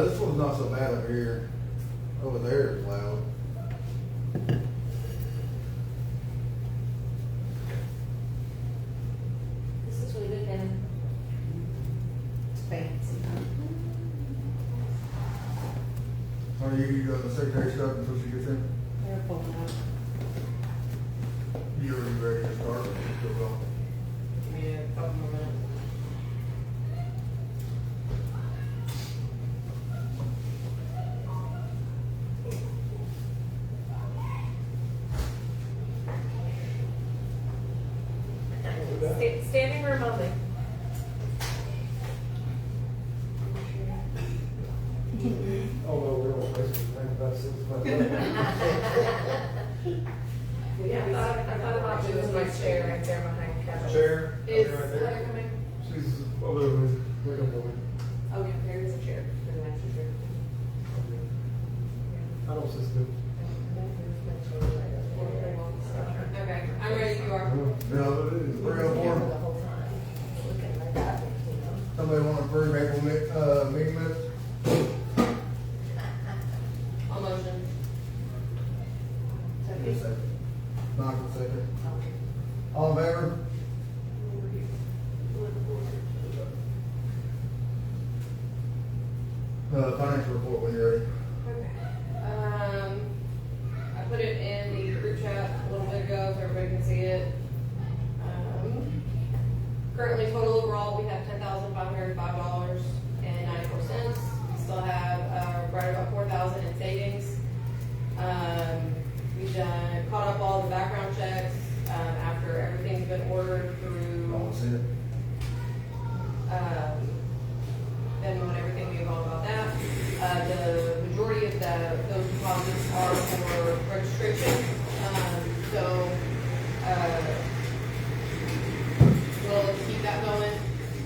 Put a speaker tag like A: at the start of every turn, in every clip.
A: this one's not so bad over here. Over there it's loud.
B: This is really good, Kevin.
C: It's fancy.
A: Are you doing the secretary stuff until she gets in?
C: They're pulling out.
A: You already ready to start? Still going?
B: Give me a couple more minutes. Standing room only.
D: Although we're all basically thinking about 6 o'clock.
B: Yeah, I thought about doing my chair right there behind Kevin.
A: Chair?
B: Is
A: Okay, right
B: Heather
A: there.
B: coming?
D: She's over there with, looking for me.
B: Oh, yeah, there is a chair. There's an extra chair.
D: I don't see it.
B: Okay, I'm ready, you are.
A: No, it is 3:04. Somebody want to approve April meeting minutes?
B: I'll motion.
A: Give me a second. Michael, second. All in favor? Financial report when you're ready.
B: Okay. I put it in the group chat a little bit ago so everybody can see it. Currently total overall, we have $10,505.94. We still have, right about 4,000 in savings. We've caught up all the background checks, after everything's been ordered through,
A: I want to see it.
B: then when everything we all about that. The majority of those deposits are for registration. So, we'll keep that going.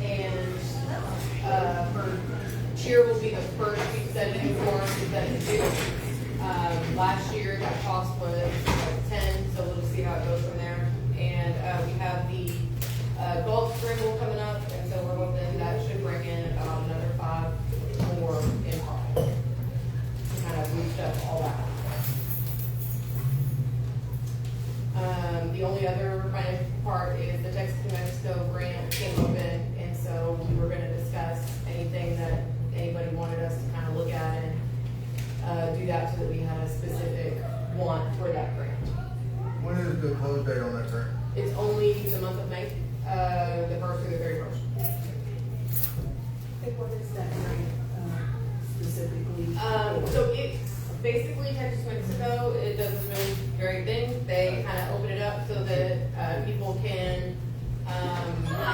B: And, for cheer will be the first we send in forms to send it to. Last year that cost was like 10, so we'll just see how it goes from there. And, we have the, golf scramble coming up, and so we're hoping that should bring in about another 5 more in profit. Kind of boost up all that. The only other financial part is the Texas New Mexico grant came open, and so we were gonna discuss anything that anybody wanted us to kind of look at and, do that so that we had a specific want for that grant.
A: When is the close date on that grant?
B: It's only the month of May, the 1st through the 31st.
C: What is that grant specifically?
B: So it basically Texas Mexico, it does this very thing. They kind of open it up so that people can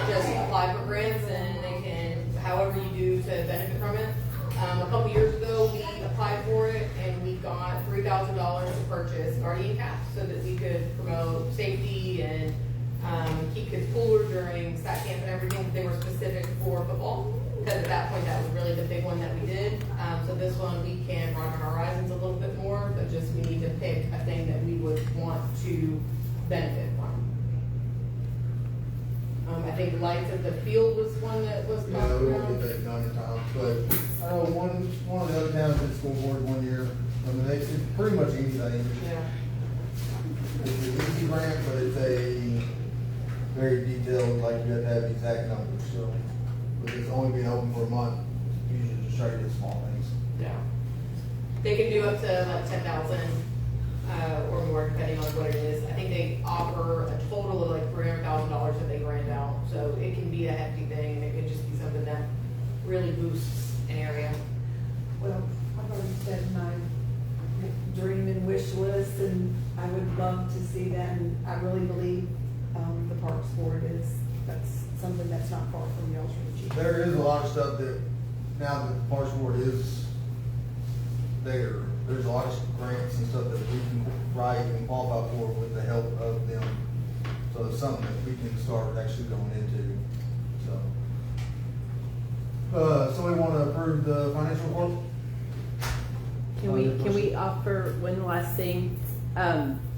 B: just apply for grants and they can, however you do to benefit from it. A couple years ago, we applied for it and we got $3,000 to purchase Guardian caps so that we could promote safety and keep kids cooler during stat camp and everything. They were specific for football. Because at that point, that was really the big one that we did. So this one, we can broaden our horizons a little bit more, but just we need to pick a thing that we would want to benefit from. I think Lights of the Field was one that was
A: Yeah,
B: talked
A: we won't
B: about.
A: get that done in time, but, I know one of the other towns did school board one year. I mean, it's pretty much anything.
B: Yeah.
A: It's an easy grant, but it's a very detailed, like you have to have exact numbers, so. But it's only been open for a month, usually just try to get small things.
B: Yeah. They can do up to like 10,000 or more depending on what it is. I think they offer a total of like $300,000 that they grant out. So it can be a hefty thing and it could just be something that really boosts an area.
C: Well, I've already said my dream and wish list, and I would love to see that, and I really believe, the Parks Board that's something that's not far from y'all's reach.
A: There is a lot of stuff that, now that the Parks Board is there, there's a lot of grants and stuff that we can write and qualify for with the help of them. So it's something that we can start actually going into, so. Somebody want to approve the financial report?
E: Can we offer one last thing?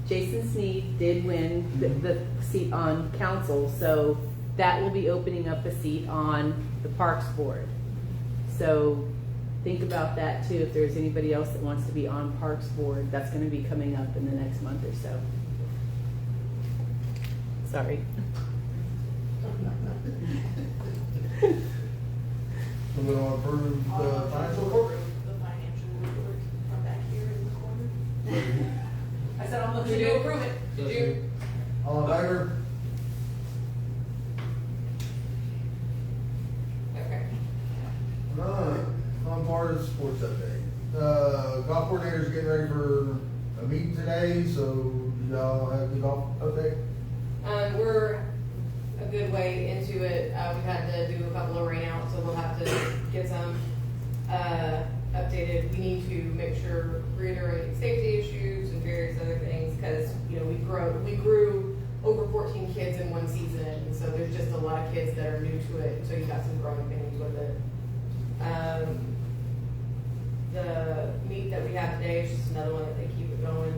E: Jason Sneed did win the seat on council, so that will be opening up a seat on the Parks Board. So think about that too, if there's anybody else that wants to be on Parks Board, that's gonna be coming up in the next month or so. Sorry.
A: We're gonna approve the financial report?
B: The financial report from back here in the corner. I said, I'm looking to approve it. Did you?
A: All in favor?
B: Okay.
A: Fun part of the sports update. Golf coordinator's getting ready for a meeting today, so do y'all have the golf update?
B: We're a good way into it. We've had to do a couple of rainouts, so we'll have to get some, updated. We need to make sure, reiterate safety issues and various other things, cause, you know, we grew over 14 kids in one season, and so there's just a lot of kids that are new to it, so you got some growing pains with it. The meet that we have today is just another one that they keep it going.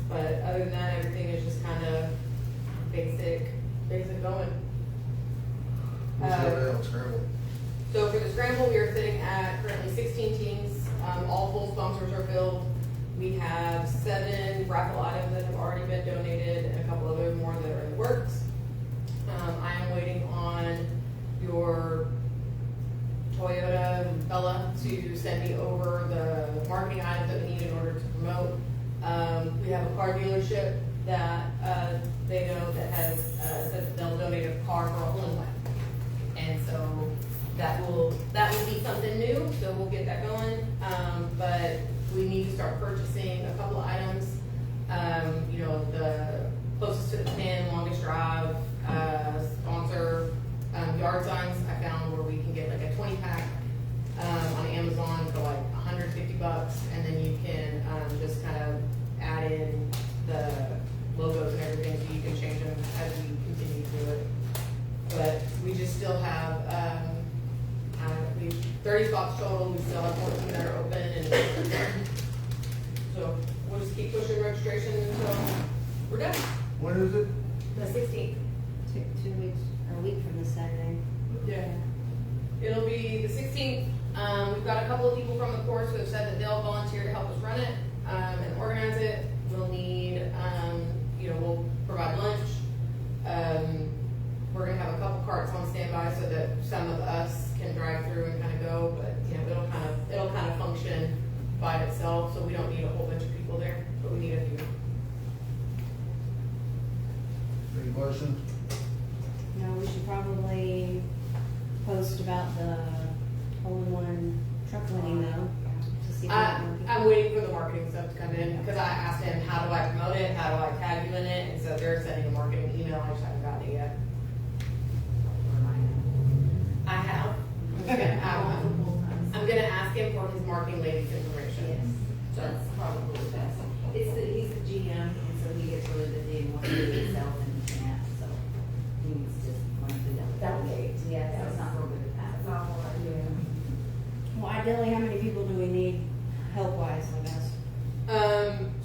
B: But other than that, everything is just kind of basic going.
A: What's the update on scramble?
B: So for the scramble, we are sitting at currently 16 teams. All full sponsors are filled. We have 7 raffle items that have already been donated and a couple other more that are in the works. I am waiting on your Toyota Bella to send me over the marketing items that we need in order to promote. We have a car dealership that they know that has said they'll donate a car for a hole-in-one. And so that will be something new, so we'll get that going. But we need to start purchasing a couple of items. You know, the closest to the pin, longest drive, sponsor, yard signs I found where we can get like a 20-pack on Amazon for like $150, and then you can just kind of add in the logos and everything, so you can change them as we continue to do it. But we just still have, we 30 spots total, we still have 14 that are open, and so we'll just keep pushing registration until we're done.
A: When is it?
B: The 16th.
F: 2 weeks, a week from this Saturday.
B: Yeah. It'll be the 16th. We've got a couple of people from the course who have said that they'll volunteer to help us run it, and organize it. We'll need, we'll provide lunch. We're gonna have a couple carts on standby so that some of us can drive through and kind of go, but, it'll kind of function by itself, so we don't need a whole bunch of people there, but we need a few.
A: Any questions?
F: No, we should probably post about the hole-in-one truck winning though, to see if we have more people.
B: I'm waiting for the marketing stuff to come in, because I asked him, how do I promote it, how do I tag you in it, and so they're sending a marketing email, I just haven't gotten it yet. I have. I'm gonna ask him for his marketing lady's information.
G: Yes,
B: So,
G: that's probably the best. He's the GM, and so he gets really busy and wants to do it himself and he can't, so he needs to learn to delegate. Yeah, so it's not real good at that.
F: Well, ideally, how many people do we need help-wise, I guess?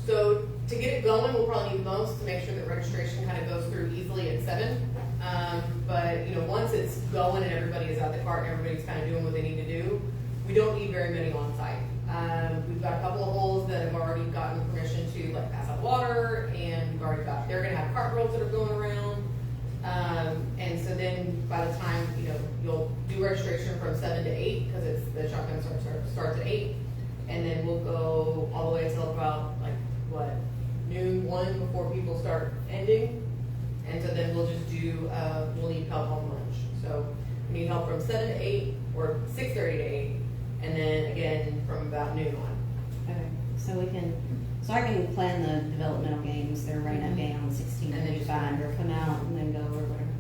B: so to get it going, we'll probably need most to make sure that registration kind of goes through easily at 7. But once it's going and everybody is out the cart and everybody's kind of doing what they need to do, we don't need very many on site. We've got a couple of holes that have already gotten permission to like pass out water, and we've already got, they're gonna have cart roads that are going around. And so then by the time, you'll do registration from 7 to 8, because it's the shotgun starts at 8. And then we'll go all the way until about noon, 1 before people start ending. And so then we'll just do, we'll need help on lunch. So we need help from 7 to 8 or 6:30 to 8. And then again from about noon on.
F: Okay, so I can plan the developmental games, they're right up game on 16
B: And then
F: and
B: just
F: 5, or come out and then go or whatever.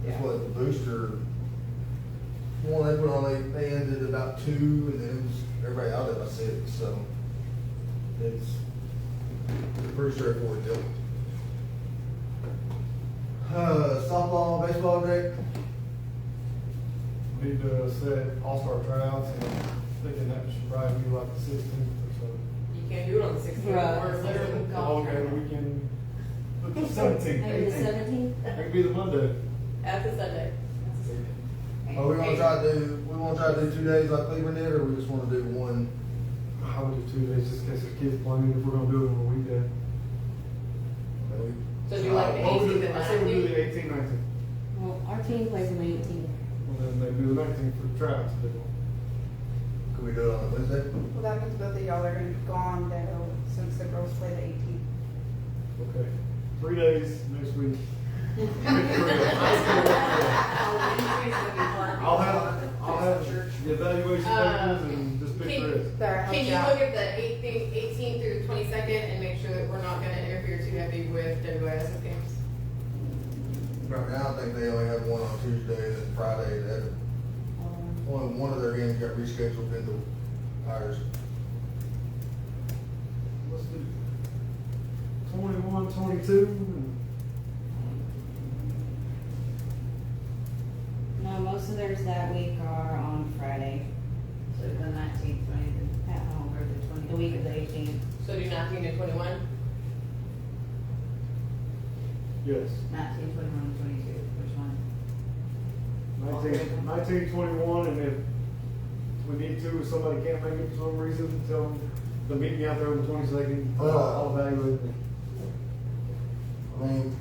A: That's what the booster, one they put on, they ended about 2, and then it was everybody out at about 6, so it's a pretty straightforward deal. Softball, baseball day.
D: We need to set all-star tryouts, and thinking that should probably be like the 16th or so.
B: You can't do it on the 16th.
F: Right.
B: We're literally golf.
D: Okay, we can put the 17th.
F: Maybe the 17th?
D: That could be the Monday.
B: That's a Sunday.
A: Are we gonna try to do we wanna try to do 2 days like Cleveland did, or we just wanna do one?
D: I would do 2 days just in case there's kids playing, if we're gonna do it on a weekday.
B: So do you like the
D: Well,
B: 18th and
D: I say we do
B: 19th?
D: the 18th, 19th.
F: Well, our team plays on the 18th.
D: Well, then they do the 19th for the tryouts. if they want.
A: Could we do it on a Wednesday?
H: Well, that means both of y'all are gonna be gone though, since the girls play the 18th.
D: Okay, 3 days next week. I'll have the evaluation papers and just pick the rest.
H: There,
B: Can you look at the 18th through the 22nd and make sure that we're not gonna interfere too heavy with WISF games?
A: Right now, I think they only have one on Tuesday, and then Friday, that, only one of their games got rescheduled into ours.
D: Let's do 21, 22, and
F: No, most of theirs that week are on Friday,
G: So the 19th, 20th,
F: at home,
G: or the 20th.
F: the week of the 18th.
B: So do 19 and 21?
D: yes.
G: 19, 21, 22, which one?
D: 19, 21, and if we need to, if somebody can't make it for some reason, tell them to meet me out there on the 22nd. I'll evaluate it.
A: I mean,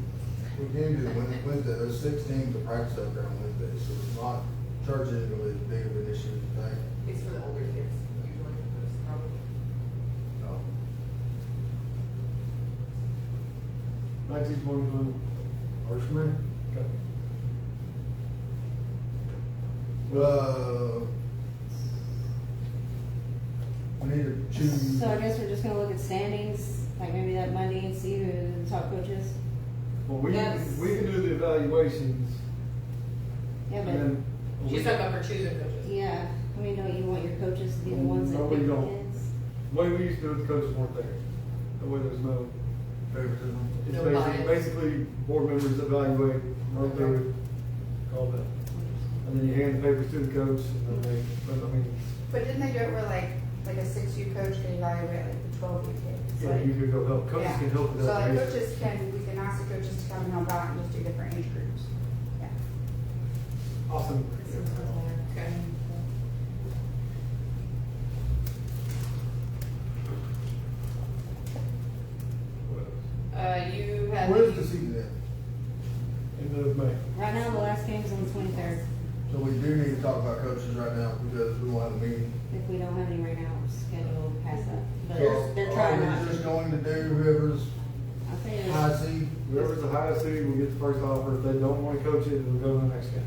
A: we can do Wednesday, there's 16 to practice out there on Wednesday, so it's not charging really as big of an issue as you think.
B: It's for the older kids, usually, probably.
A: No.
D: 19, 20,
A: Works for me.
D: okay.
A: We need to choose.
F: So I guess we're just gonna look at standings, like maybe that Monday and see who the top coach is?
D: Well, we
B: Yes.
D: can do the evaluations,
F: Yeah,
D: and
F: but,
D: then.
B: She's talking about for choosing coaches.
F: yeah, I mean, don't you want your coaches to be the ones that
D: No, we
F: pick the
D: don't.
F: kids?
D: The way we used to do it, the coaches weren't there. That way there's no,
A: Favoritism.
D: it's
B: No
D: basically,
B: bias.
D: basically board members evaluate, right there, call that. And then you hand the papers to the coach, and then they, but I mean,
H: But didn't they do it where like a 6U coach can evaluate like the 12U kids?
D: yeah,
H: Like-
D: you could go help, coaches
H: Yeah.
D: can help with
H: So
D: that.
H: like coaches can, we can ask the coaches to come and help out and just do different age groups. Yeah.
D: Awesome.
B: Okay. You had.
A: Where's the season at?
D: End of May.
F: Right now, the last game's on the 23rd,
A: So we do need to talk about coaches right now because we won't have a meeting.
F: if we don't have any right now, scheduled past that, but
A: So
F: they're trying not
A: are we just
F: to.
A: going to do whoever's
F: I think
A: high
F: it's,
A: seed?
D: Whoever's the highest seed will get the first offer. If they don't want to coach it, it'll go to the next game.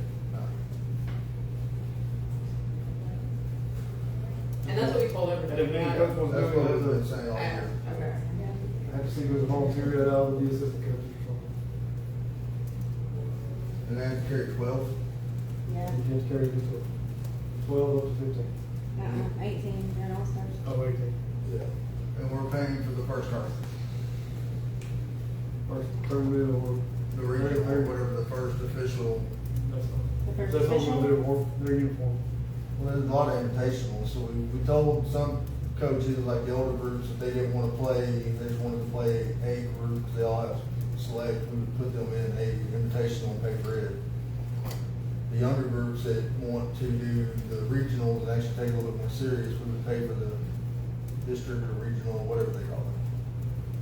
B: And that's what we told
D: And
B: everybody.
D: if any coach wants to
A: That's
D: do
A: what
D: it,
A: we've been
D: has
A: saying all
B: Okay.
A: year.
B: Okay.
F: yeah.
D: I have to see who's a volunteer at out of the assistant coaches or something.
A: And then carry 12.
F: Yeah,
D: You can't carry it to 12 up to 15.
F: 18, they're all stars.
D: Oh, 18.
A: Yeah. And we're paying for the first term.
D: First tournament or.
A: The regional, or whatever the first official.
F: The
D: That's
F: first
D: what
F: official?
D: we'll do, or their uniform.
A: Well, there's a lot of invitationals, so we told some coaches, like the older groups, if they didn't wanna play, if they just wanted to play a group, 'cause they all have select, we would put them in a invitational and pay for it. The younger groups that want to do the regionals and actually take it a little bit more serious, we would pay for the district or regional, whatever they call it.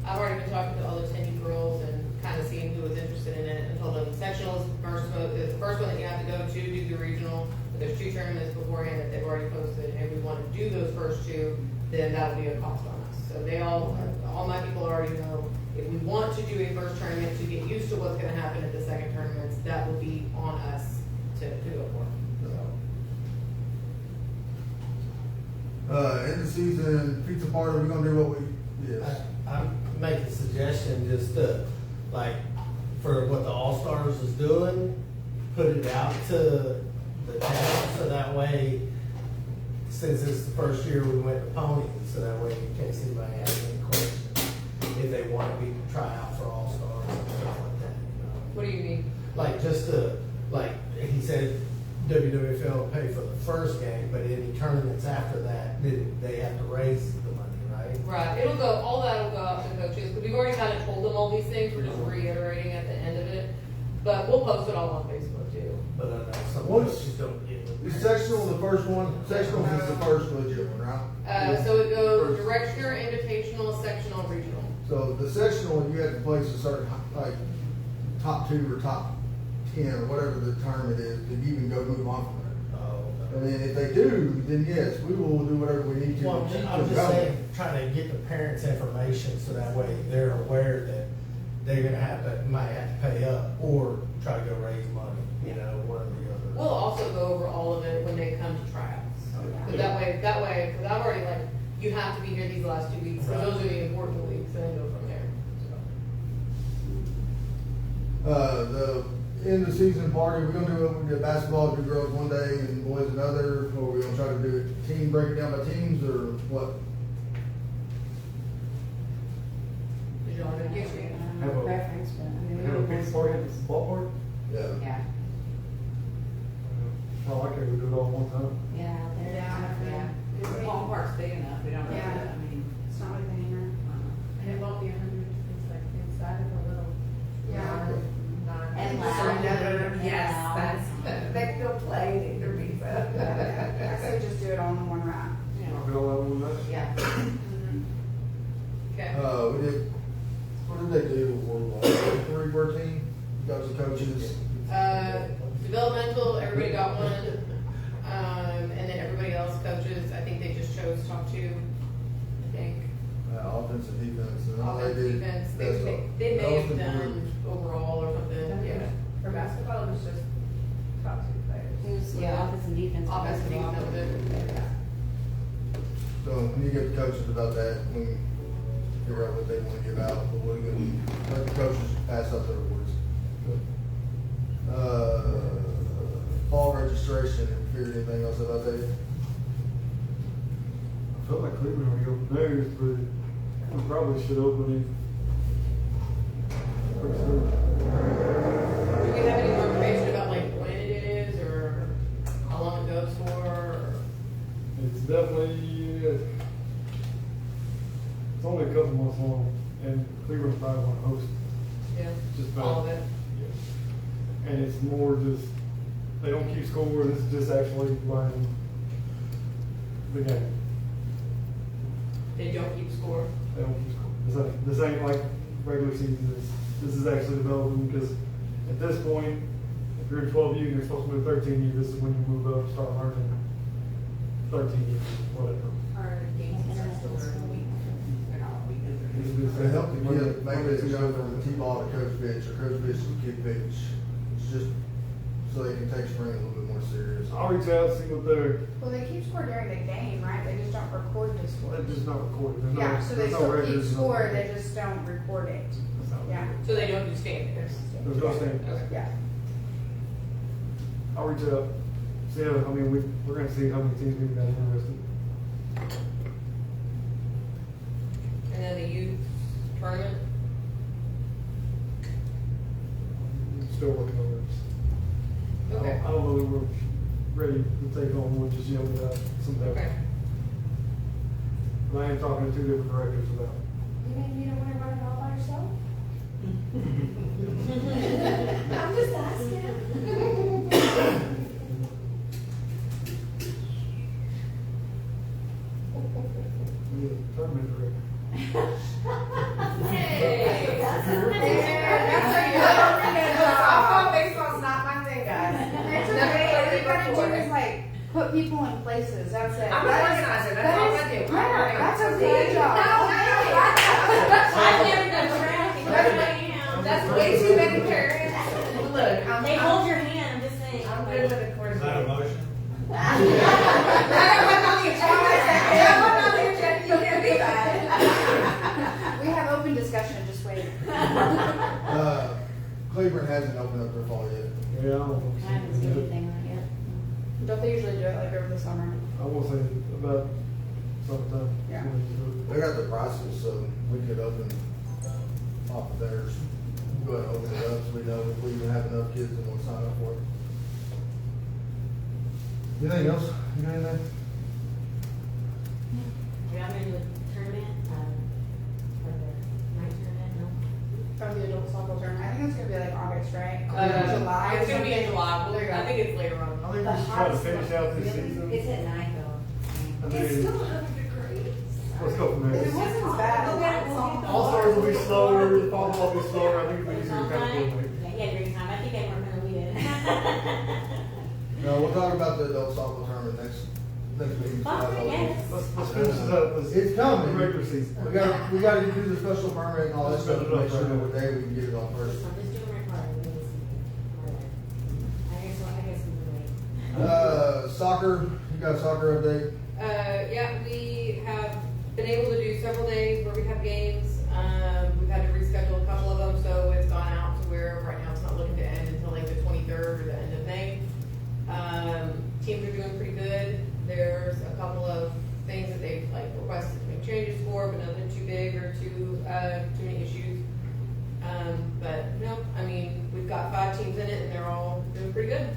B: I've already been talking to all the 10U girls and kind of seeing who was interested in it and told them sectionals is the first one that you have to go to do the regional. But there's 2 tournaments beforehand that they've already posted, and if we want to do those first 2, then that'll be a cost on us. So they all my people already know, if we want to do a first tournament to get used to what's gonna happen at the second tournaments, that will be on us to go for.
A: In the season, pizza party, we're gonna do what we, yes.
I: I'm making a suggestion just to, like, for what the All-Stars is doing, put it out to the town, so that way, since it's the first year we went to ponies, so that way in case anybody has any questions, if they want me to try out for All-Stars and stuff like that, you know?
B: What do you mean?
I: Like, just to, like, he said WWFL will pay for the first game, but any tournaments after that, then they have to raise the money, right?
B: Right, it'll go, all that will go out to the coaches, because we've already kind of told them all these things, we're just reiterating at the end of it. But we'll post it all on Facebook too.
I: But I know some
A: What's-
I: coaches don't get
A: Is sectional the first one? Sectional is the first legit one, right?
B: So it goes directioner, invitational, sectional, regional.
A: So the sectional, you have to place a certain, like, top 2 or top 10 or whatever the term it is, to even go move on from there.
I: Oh,
A: And then if they do, then yes, we will do whatever we need to.
I: Well,
A: to keep
I: I'm
A: them
I: just
A: going.
I: saying, trying to get the parents information so that way they're aware that they're gonna have to, might have to pay up or try to go raise money, you know, one or the other.
B: We'll also go over all of it when they come to tryouts. But that way, because I've already like, you have to be here these last 2 weeks, because those are the important weeks, and then go from there.
A: The end of season party, we're gonna do it, we did basketball, do girls one day and boys another, or we're gonna try to do it team, break it down by teams, or what?
B: Did y'all know get you?
D: Have a-
F: Preference, but I mean,
D: Have a
F: we
D: pizza party at the ballpark?
A: Yeah.
G: Yeah.
D: Well, I can't we do it all at one time.
F: Yeah, out there.
G: Yeah. The ballpark's big enough, we don't have
H: Yeah.
G: to, I mean.
H: It's not like a hanger.
J: And it won't be 100, it's like inside of a little.
H: Yeah.
G: And loud.
J: Surrender.
G: And
J: Yes,
G: loud.
J: that's, they can go play, and eat their pizza.
H: I say just do it all in one wrap.
D: Knock it all out in one night.
G: Yeah.
B: Okay.
A: We did, what did they do, three-word team, got the coaches,
B: Developmental, everybody got one, and then everybody else coaches, I think they just chose top 2, I think.
A: offense and defense, and all they
B: Offense,
A: did.
B: defense,
A: that's all.
B: they may
A: That
B: have
A: was the
B: done
A: group.
B: overall or something, yeah.
J: For basketball, it was just top 2 players.
F: It was
B: Yeah.
F: offense and defense.
B: Offense and
F: basketball.
B: defense,
A: So, when you get the coaches about that, we can figure out what they wanna give out, but we're gonna, let the coaches pass up their awards. Fall registration, have you figured anything else about that?
D: I felt like Cleveland already opened theirs, but we probably should open it pretty soon.
B: Do we have any more information about like when it is, or how long it goes for, or?
D: It's definitely, it's only a couple months long, and Cleveland's probably want to host it.
B: Yeah,
D: Just about.
B: all of it?
D: And it's more just, they don't keep score, this is just actually playing the game.
B: They don't keep score?
D: They don't keep score. This ain't like regular season, this is actually developing, because at this point, if you're in 12U, you're supposed to move 13U, this is when you move up, start learning 13U, whatever.
J: Our games are still during the week. They're not weekends.
A: It helped to get, maybe to go from the T-ball to coach pitch, or coach pitch to kid pitch, it's just, so they can take spring a little bit more serious.
D: I'll reach out, see what they're,
H: Well, they keep score during the game, right? They just don't record the score.
D: they're just not recorded. There's no-
H: Yeah, so they
D: there's no
H: still keep
D: records, no-
H: score, they just don't record it.
D: That's not
H: Yeah.
D: recorded.
B: So they don't do standards?
D: There's no standards.
B: Okay.
H: Yeah.
D: I'll reach out, see how, I mean, we're gonna see how many teams we've got interested.
B: And then the youth tournament?
D: Still working on this.
B: Okay.
D: I don't know that we're ready to take on one just yet without some help.
B: Okay.
D: But I am talking to 2 different directors about it.
J: You mean you don't want to run it all by yourself? I'm just asking.
D: Yeah, tournament director.
B: Hey!
J: Softball, baseball's not my thing, guys.
H: It's okay, all you gotta do is like, put people in places, that's it.
J: I'm an organizer, that's all I do.
H: Yeah, that's a good job.
J: I've never done track. That's way too many parents. Look,
F: Hey, hold your hand, I'm just saying.
J: I'm good with the course.
I: Is that a motion?
H: We have open discussion, just wait.
A: Cleveland hasn't opened up their fall yet.
D: Yeah, I don't think so.
F: I haven't seen anything on it yet.
H: Don't they usually do it like over the summer?
D: I will say about sometime.
H: Yeah.
A: They got the prices, so we could open off of theirs. Go ahead and open it up, so we know if we even have enough kids that want to sign up for it. Anything else? You got anything?
F: Are y'all ready with the tournament, for the night tournament, no?
H: From the adult softball tournament, I think it's gonna be like August, right?
B: July.
H: July.
B: It's gonna be in
H: something.
B: July,
H: There you
B: I
H: go.
B: think it's later on.
D: I think we should try to finish out this
F: Really?
D: season.
F: It's at night though.
D: And
H: It's
D: then,
H: still 100 degrees.
D: let's go from there.
H: It wasn't as bad.
F: We'll get- we'll get the
D: All-stars will be slower, volleyball will be slower, I think we just
F: It's all
D: need to kind of
F: fine.
D: coordinate.
F: Yeah, drink time. I think I'm working on weekend.
A: No, we'll talk about the adult softball tournament next meeting.
F: Okay, yes.
D: Let's finish this up.
A: It's coming.
D: The regular season.
A: We gotta do the special permit and all that stuff to make sure that what day we can get it on first.
F: I'm just doing my part. I guess we can wait.
A: Soccer, you got a soccer update?
B: Yeah, we have been able to do several days where we have games. We've had to reschedule a couple of them, so it's gone out to where right now it's not looking to end until like the 23rd or the end of May. Teams are doing pretty good. There's a couple of things that they've like requested to make changes for, but nothing too big or too many issues. But no, I mean, we've got 5 teams in it and they're all doing pretty good.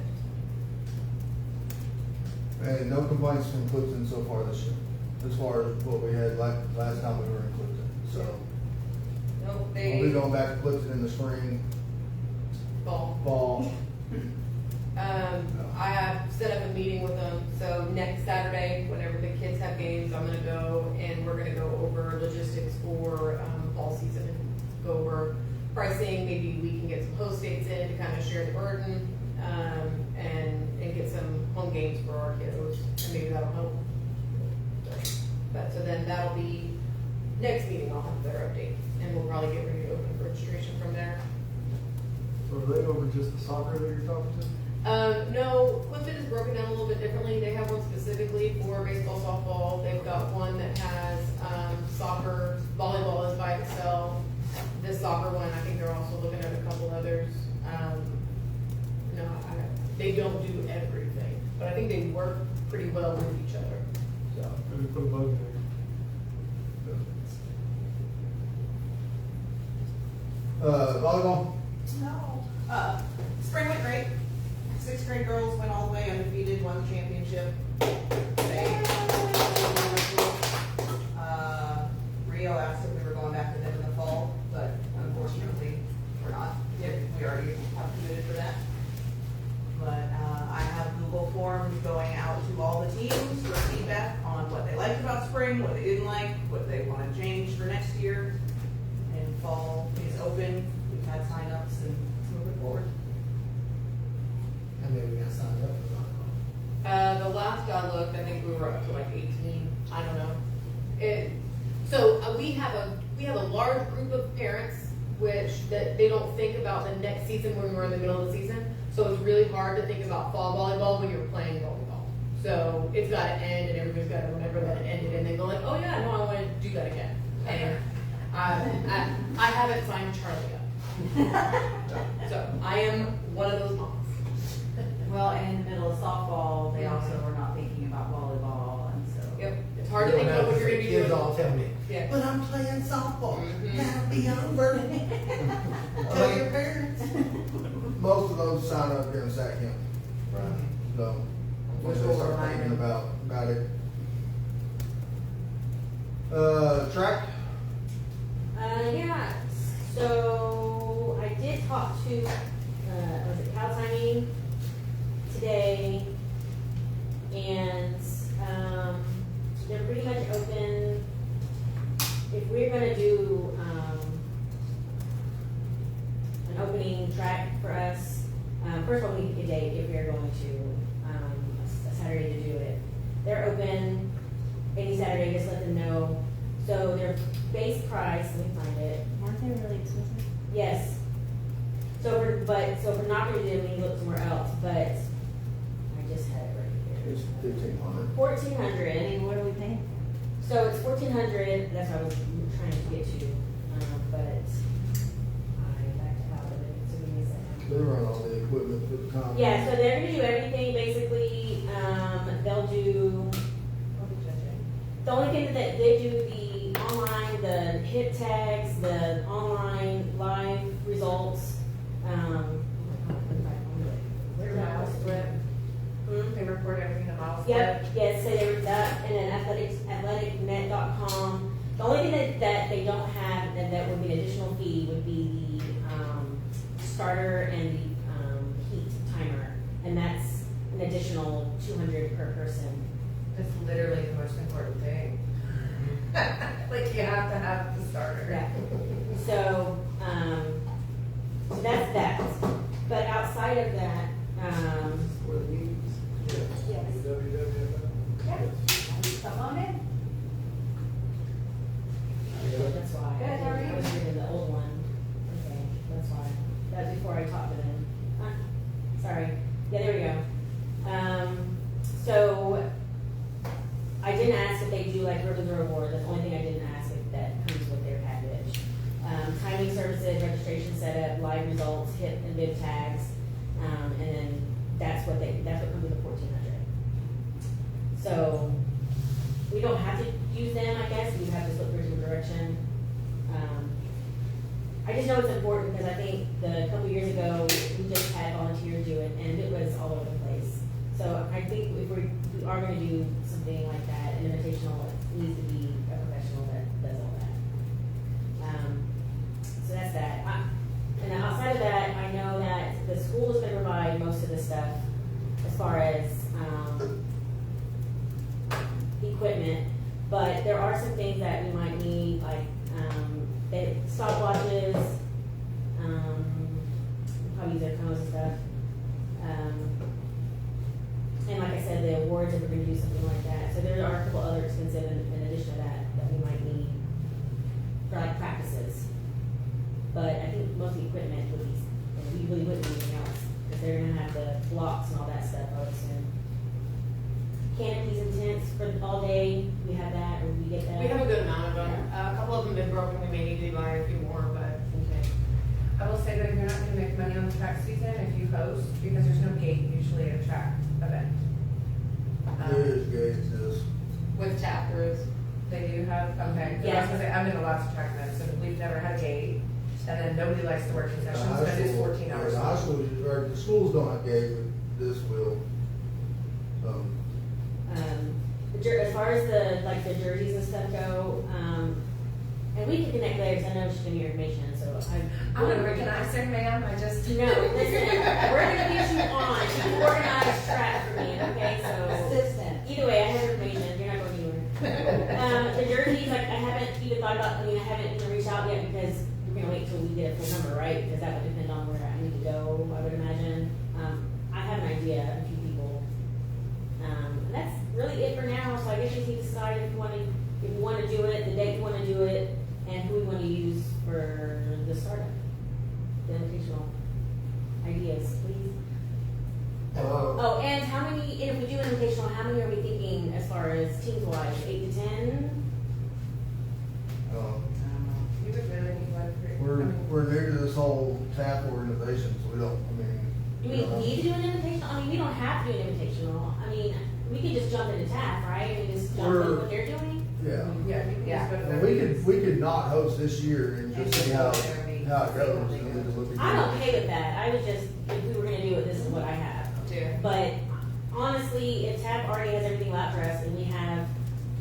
A: And no complaints from Clifton so far this year, as far as what we had last time we were in Clifton, so.
B: No,
A: We'll be going back to Clifton in the spring, fall.
B: I have set up a meeting with them, so next Saturday, whenever the kids have games, I'm gonna go and we're gonna go over logistics for, fall season. Go over pricing, maybe we can get some host dates in to kind of share the burden, and get some home games for our kiddos, and maybe that'll help. So then that'll be, next meeting I'll have their update, and we'll probably get ready to open registration from there.
D: So are they over just the soccer that you're talking to?
B: No, Clifton is broken down a little bit differently. They have one specifically for baseball, softball. They've got one that has, soccer, volleyball is by itself. This soccer one, I think they're also looking at a couple others. They don't do everything, but I think they work pretty well with each other, so.
D: Maybe put a bug in there.
A: Volleyball?
J: No. Spring went great. 6th grade girls went all the way undefeated, won the championship. Rio asked if we were going back to them in the fall, but unfortunately, we're not. We already have committed for that. But I have Google Forms going out to all the teams for feedback on what they liked about spring, what they didn't like, what they want to change for next year. And fall is open. We've had signups and it's moving forward.
I: And maybe we got signed up for volleyball.
B: The last I looked, I think we were up to like 18. I don't know. We have a large group of parents that they don't think about the next season when we're in the middle of the season. So it's really hard to think about fall volleyball when you're playing volleyball. So it's got to end, and everybody's got to remember that it ended, and they go like, oh yeah, no, I want to do that again. And I haven't signed Charlie up. So I am one of those moms.
G: Well, and in the middle of softball, they also were not thinking about volleyball, and so.
B: Yep, it's hard to think about what you're going to be
I: Kids
B: doing.
I: all tell me,
B: Yeah.
I: but I'm playing softball.
B: Mhm.
I: That'll be over. Tell your parents.
A: Most of those sign up here in Sac County.
I: Right.
A: So, once they start thinking about it. Track?
F: Yeah, so I did talk to, was it Cal Timing today, and, they're pretty much open. If we're gonna do, an opening track for us, first of all, we need to pick a date if we are going to, a Saturday to do it. They're open any Saturday, just let them know. So their base price, let me find it.
G: Aren't they really expensive?
F: Yes. So if we're not gonna do it, we need to look somewhere else, but I just had it right here.
A: It's 1,500.
F: 1,400.
G: I mean, what are we paying?
F: So it's 1,400, that's what I was trying to get to, but I backed out of it, so give me a second.
A: They run all the equipment for the time.
F: Yeah, so they're gonna do everything, basically, they'll do, the only thing that they do, the online, the hit tags, the online live results,
J: Their mouse split. They record everything in mouse split.
F: Yep, yes, so they were that, and then athleticnet.com. The only thing that they don't have, and that would be an additional fee, would be the, starter and the, heat timer. And an additional 200 per person.
J: It's literally the most important thing. Like, you have to have the starter.
F: Yeah. So, so that's that. But outside of that,
D: Where the meetings?
G: Yes.
D: WWFL?
G: Come on in.
F: that's why.
G: Good, how are you?
F: I was reading the old one. Okay, that's why. That was before I talked to them. Sorry. Yeah, there we go. So, I didn't ask if they do like Ribbons or Award. That's the only thing I didn't ask if that comes with their package. Timing services, registration setup, live results, hit and bib tags, and then that's what comes with the 1,400. So we don't have to use them, I guess. We have to look for some direction. I just know it's important because I think a couple years ago we just had volunteers do it and it was all over the place. So I think if we are going to do something like that, an invitational, it needs to be a professional that does all that. So that's that. And outside of that, I know that the school is going to provide most of the stuff as far as equipment, but there are some things that we might need, like stopwatches, probably their cones and stuff. And like I said, the awards, if we're going to do something like that. So there are a couple other expensive in addition to that we might need for like practices. But I think most of the equipment would be, we really wouldn't need anything else because they're going to have the blocks and all that stuff, I would assume. Canopies and tents for all day, we have that, or we get that?
B: We have a good amount of them. A couple of them have been broken, we may need to buy a few more, but.
F: Okay.
H: I will say that you're not gonna make money on the track season if you host, because there's no gate usually at a track event.
A: There is gates, yes.
B: With tap throughs.
H: They do have, okay, 'cause I was gonna say, I've been to lots of track events, and we've never had a gate, and then nobody likes to work concessions, because it's 14 hours.
A: The high school, or the schools don't have gates, but this will.
F: As far as the jerseys and stuff go, and we can connect later, 'cause I know she's gonna hear information, so
H: I'm gonna recognize her, ma'am, I just.
F: No, listen, we're gonna get you on, you organize track for me, okay, so.
G: Assistant.
F: Either way, I have information, you're not going anywhere. The jerseys, like, I haven't even thought about, I haven't even reached out yet, because we're gonna wait till we get a full number, right? Because that would depend on where I need to go, I would imagine. I have an idea, a few people. And that's really it for now, so I guess you need to decide if you wanna do it, the date you wanna do it, and who we wanna use for the startup. The invitational ideas, please. Oh, and how many, if we do invitational, how many are we thinking as far as teams wise, 8 to 10?
H: You would really need one for.
A: We're new to this whole TAP organization, so we don't,
F: Do we need to do an invitational? We don't have to do an invitational. We can just jump into TAF, right? We just jump in what they're doing?
A: Yeah.
H: Yeah, you can just go to
A: And
H: their.
A: we could not host this year and just see how it goes. And we just look at
F: I'm
A: it.
F: okay with that. I was just, if we were gonna do it, this is what I have.
B: Yeah.
F: But honestly, if TAP already has everything out for us and we have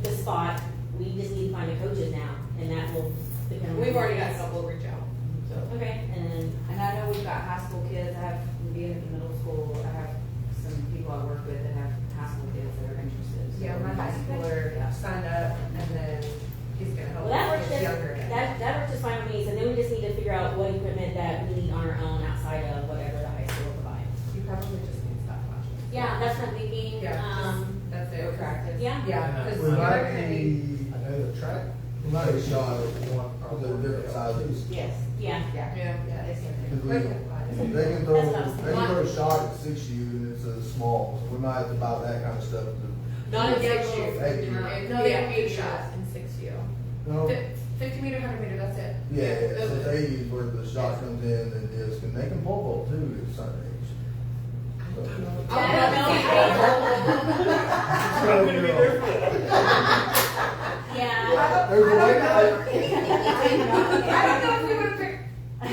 F: the spot, we just need to find the coaches now, and that will depend on.
B: We've already got a couple reach out, so.
F: Okay, and then,
G: And I know we've got high school kids, I have, being in middle school, I have some people I work with that have high school kids that are interested. So
H: Yeah, my high schooler
G: Yeah.
H: signed up, and then he's gonna help
F: well, that works
H: kids
F: just,
H: younger.
F: that works just fine with me. So then we just need to figure out what equipment that we need on our own outside of whatever the high school provides.
H: You probably just need stopwatches.
F: Yeah, that's what I'm thinking.
H: Yeah, that's it.
J: Practice.
F: Yeah.
H: Yeah, because
A: We might
H: they're gonna need.
A: be,
I: I know the track.
A: we might be shot at one, they're different sizes.
G: Yes.
F: Yeah.
H: Yeah.
B: Yeah.
G: They said
A: Cause
G: they-
A: they can throw,
F: That's what I was
A: they can throw a shot at 6U and it's a small, so we might have to buy that kind of stuff to.
B: Not in 6U.
A: Hey,
H: No,
B: No, they can be
H: shot
B: shot.
H: in 6U.
A: No,
H: 50 meter, 100 meter, that's it.
A: yeah, so they use where the shot comes in and disc, and they can pole vault too at a certain age. So-
F: Yeah.
A: There's a way to-
H: I don't know if we would pick.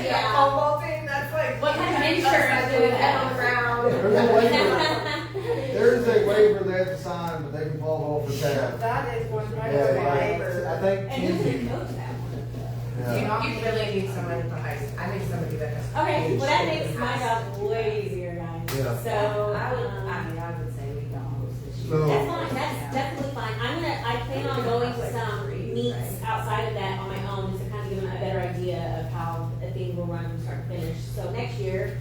F: Yeah.
H: Pole vaulting, that's like.
F: What kind of insurance do we
H: Head
F: have?
H: on the ground.
A: There's a waiver, there's a waiver they have to sign, but they can pole vault for tab.
H: That is one right
A: Yeah,
H: away.
A: yeah, I think.
F: And who's gonna coach that one?
A: Yeah.
H: You really need someone from high school. I need somebody that has.
F: Okay, well that makes my job way easier, guys.
A: Yeah.
F: So,
G: I would say we don't host this year.
A: So-
F: that's fine, that's definitely fine. I plan on going to some meets outside of that on my own, just to kind of give them a better idea of how a thing will run from start to finish. So next year,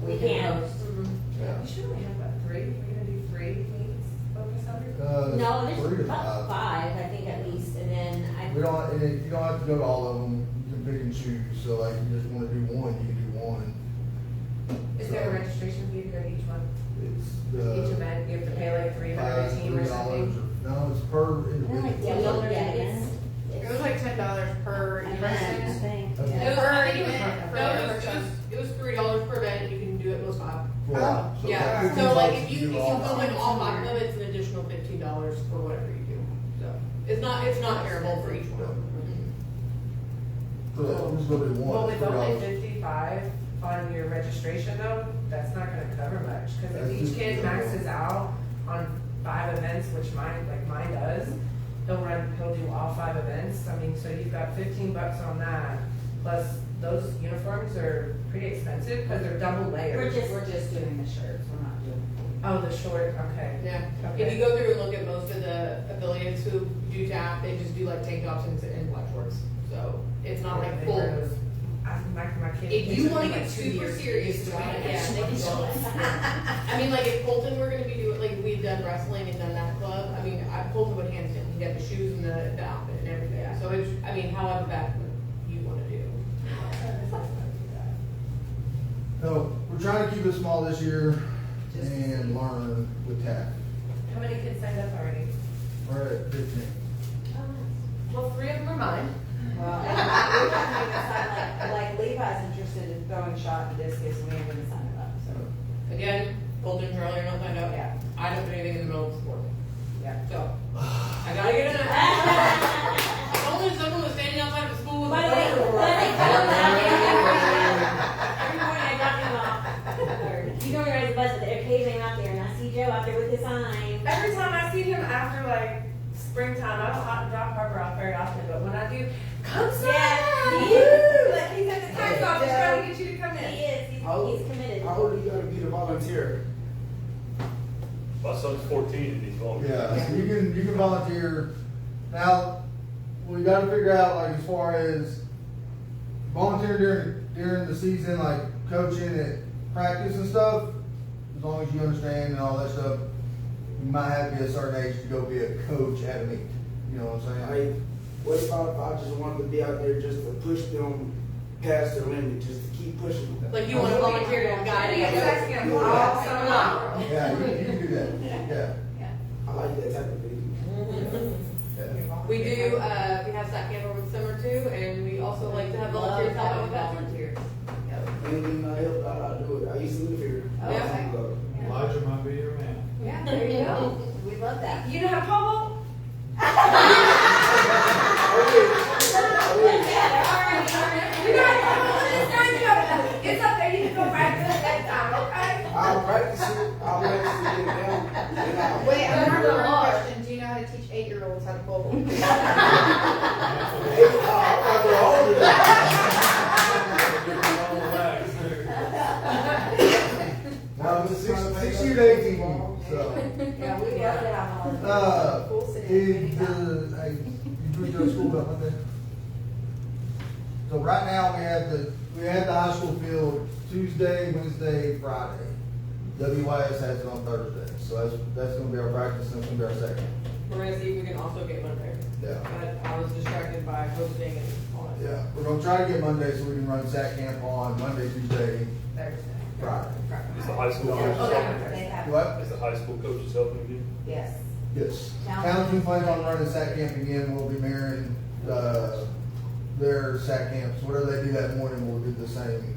F: we can host.
A: Yeah.
J: You should only have about 3, we're gonna do 3 meets focus on it.
F: No,
A: 3
F: there's
A: to
F: about 5, I think at least, and then
A: We don't, and you don't have to go to all of them, you can pick and choose, so like, you just wanna do one, you can do one.
J: Is there a registration fee to go to each one?
A: It's
J: Each
A: the.
J: event, you have to pay like 300 a team or
A: $3
J: something?
A: No, it's per
F: like
A: individual.
B: It was like $10 per
G: I
B: event.
G: think.
A: Okay.
B: It was
H: Per
B: per
H: event.
B: event. No, it was $3 per event, you can do it most 5.
A: Wow. So
B: Yeah,
A: $15
B: so like
A: to
B: if you
A: do
B: film
A: all
B: like
A: five.
B: all 5 of them, it's an additional $15 for whatever you do. So it's not terrible for each one.
A: So I'm just gonna do
J: Well,
A: one,
J: with only
A: $3.
J: 55 on your registration though, that's not gonna cover much, cause
A: That's
J: if each
A: just
J: kid
A: the
J: maxes out on 5 events, which mine does, he'll do all 5 events, I mean, so you've got $15 on that, plus those uniforms are pretty expensive, cause they're double layered.
G: We're just doing the shirts, we're not doing.
J: Oh, the short, okay.
B: Yeah,
J: Okay.
B: if you go through and look at most of the affiliates who do tap, they just do like tank tops and black shorts. So it's not like full.
J: My kid.
B: If you wanna
J: like
B: get
J: 2
B: super
J: years
B: serious
J: to
B: about it,
J: it.
B: yeah, they can show us. I mean, like if Colton were gonna be doing, like we've done wrestling and done that club, I mean, Colton would hands down, he'd have the shoes and the outfit and everything. So it's, I mean, however bad you wanna do.
A: No, we're trying to keep it small this year and learn with TAC.
J: How many kids signed up already?
A: We're at 15.
H: Well, 3 of them are mine.
C: Well, we haven't even signed, like Levi's interested in throwing shot and discus, and we haven't even signed it up, so.
B: Again, Colton and Charlie are not signed up.
C: Yeah.
B: I don't do anything in the middle of the sport.
C: Yeah.
B: So, I gotta get in there. Colton, someone was standing outside of the school with a
F: By the way,
B: buzzer.
F: every morning I drop him off. Or, you don't realize the bus, but occasionally I'm out there and I see Joe out there with his sign.
J: Every time I see him after like springtime, I don't drop Harper off very often, but when I do, come sign
F: Yeah,
J: up!
F: he is.
J: Woo! Like he's at the tax office trying to get you to come
F: He
J: in.
F: is, he's committed.
K: How old do you gotta be to volunteer?
L: My son's 14 and he's volunteering.
A: Yeah, so you can volunteer. Now, we gotta figure out like as far as volunteer during the season, like coaching at practice and stuff, as long as you understand and all that stuff, you might have to be a certain age to go be a coach at a meet. You know what I'm saying?
K: Like, what if I just wanted to be out there just to push them past their limit, just to keep pushing them?
B: Like you wanna volunteer to guide
J: He's
B: it.
J: asking him all summer long.
A: Yeah, you can do that. Yeah.
K: I like that type of thing.
A: Yeah.
B: We do, we have SAC camp over the summer too, and we also like to have volunteers help out with that.
G: volunteers.
K: Anything I help out, I'll do it. I used to live here. I was
B: Okay.
K: in Glover.
L: Elijah might be your man.
J: Yeah, there you go.
G: We love that.
J: You know how to pole? You gotta come on this time, you know, it's up there, you can go practice that time, okay?
K: I'll practice it. I'll practice it, get it down. Then I'll-
H: Wait, I have one more question. Do you know how to teach 8-year-olds how to pole?
K: Hey, I'll go older than
A: Now, it's 16 to 18, so.
C: Yeah, we love that.
A: Hey, you do your school up Monday? So right now, we have the high school field Tuesday, Wednesday, Friday. WYS has it on Thursday, so that's gonna be our practice, and that's gonna be our second.
B: We're gonna see if we can also get Monday.
A: Yeah.
B: But I was distracted by hosting and all that.
A: Yeah, we're gonna try to get Monday so we can run SAC camp on Monday, Tuesday,
J: Thursday.
A: Friday.
L: Is the high school coaches
J: Okay.
L: helping?
G: They have,
A: What?
L: Is the high school coaches helping you?
G: yes.
A: Yes. Townsend plans on running SAC camp again, we'll be mirroring, their SAC camps, whatever they do that morning, we'll do the same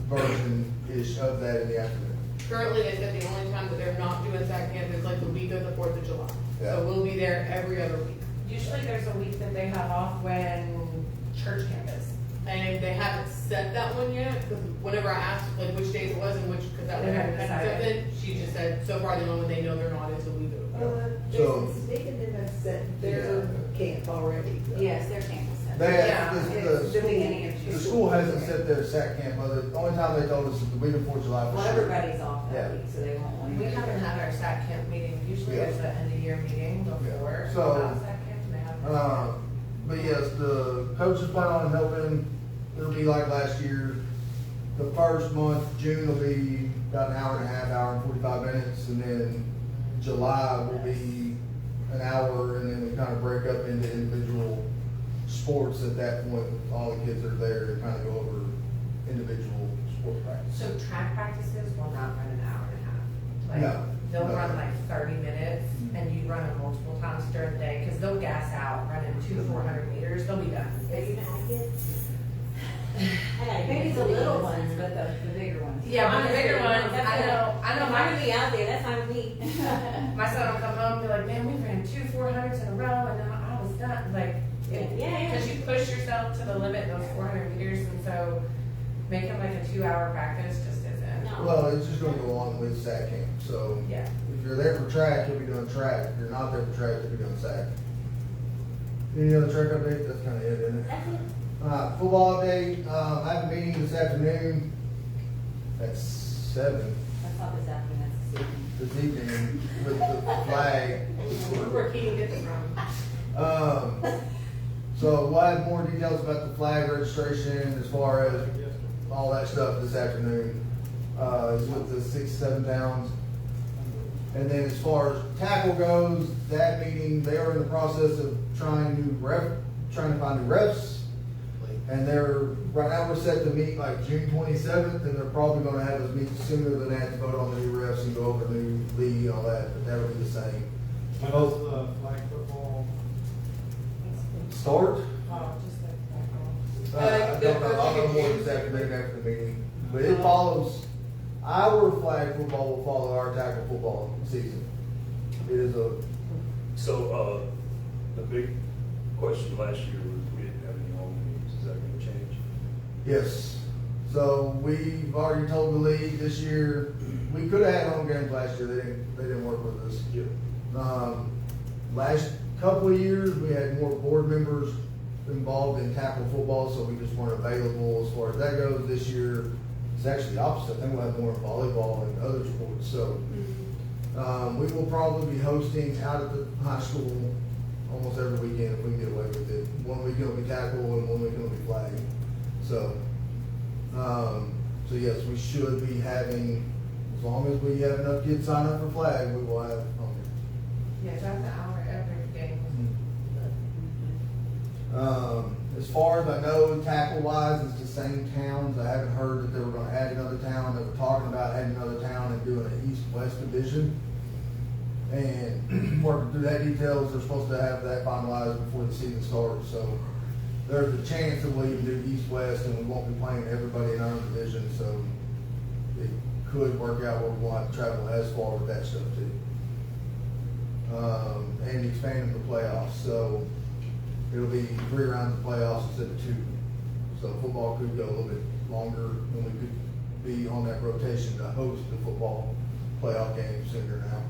A: version-ish of that in the afternoon.
B: Currently, they said the only time that they're not doing SAC camp is like the week of the 4th of July.
A: Yeah.
B: So we'll be there every other week.
J: Usually there's a week that they have off when church camp is.
B: And they haven't set that one yet, because whenever I asked like which days it was and which, because that
J: They
B: was
J: haven't decided.
B: something, she just said, so far the only one they know they're not is the week of.
A: So-
C: Jason Speaking of that, their camp already.
G: Yes, their campus.
A: They,
C: It's
A: the
G: beginning of
A: school,
G: June.
A: the school hasn't set their SAC camp, but the only time they told us is the week before July. for
G: Well,
A: sure.
G: everybody's off that
A: Yeah.
G: week, so they won't want to.
H: We haven't had our SAC camp meeting, usually
A: Yeah.
H: there's an end of year meeting before.
A: So,
H: not SAC camp, and they haven't.
A: But yes, the coaches plan on helping, it'll be like last year. The first month, June will be about an hour and a half, hour and 45 minutes, and then July will be an hour, and then we kind of break up into individual sports at that point. All the kids are there to kind of go over individual sport practice.
H: So track practices will not run an hour and a half. Like,
A: No.
H: they'll
A: No.
H: run like 30 minutes, and you run them multiple times during the day, because they'll gas out, running 400 meters, they'll be done.
G: Maybe the little ones, but the bigger ones.
H: Yeah, but the bigger ones, I know
G: If I'm gonna be out there, that's fine with me.
H: my son will come home and be like, man, we ran 2 400s in a row, and then I was done, like,
G: Yeah.
H: because you push yourself to the limit, those 400 meters, and so making like a 2-hour practice just isn't.
G: No.
A: Well, it's just gonna go along with SAC camp, so.
H: Yeah.
A: If you're there for track, you'll be doing track. If you're not there for track, you'll be doing SAC. Any other track update? That's kind of it, isn't it?
G: That's it.
A: Football update, I have a meeting this afternoon at 7
G: That's not this afternoon, that's this evening.
A: this evening with the flag.
H: Where can you get them from?
A: So we'll have more details about the flag registration as far as all that stuff this afternoon, is with the 6-7 towns. And then as far as tackle goes, that meeting, they are in the process of trying to find new refs. And right now we're set to meet like June 27th, and they're probably gonna have us meet sooner than that to vote on the new refs and go over the new league and all that, but that'll be the same.
D: When does the flag football?
A: Start?
H: Oh, just
A: I don't know, I'll know more this afternoon after the meeting, but it follows, our flag football will follow our tackle football season. It is
L: So, the big question last year was we didn't have any home games. Is that gonna change?
A: yes. So we've already told the league this year, we could have had home games last year, they didn't work with us.
L: Yeah.
A: Last couple of years, we had more board members involved in tackle football, so we just weren't available as far as that goes. This year, it's actually the opposite. I think we'll have more in volleyball and other sports, so. We will probably be hosting out at the high school almost every weekend if we can get away with it. One weekend will be tackle and one weekend will be flag. So, yes, we should be having, as long as we have enough kids sign up for flag, we will have home games.
H: Yeah, so that's an hour every game.
A: As far as I know, tackle wise, it's the same towns. I haven't heard that they were gonna add another town. They were talking about adding another town and doing an east-west division. And working through that details, they're supposed to have that finalized before the season starts, so there's a chance that we'll even do east-west and we won't be playing everybody in our division, so it could work out where we won't have to travel as far with that stuff too. And expanding the playoffs, so it'll be 3 rounds of playoffs instead of 2. So football could go a little bit longer, and we could be on that rotation to host the football playoff game sooner now.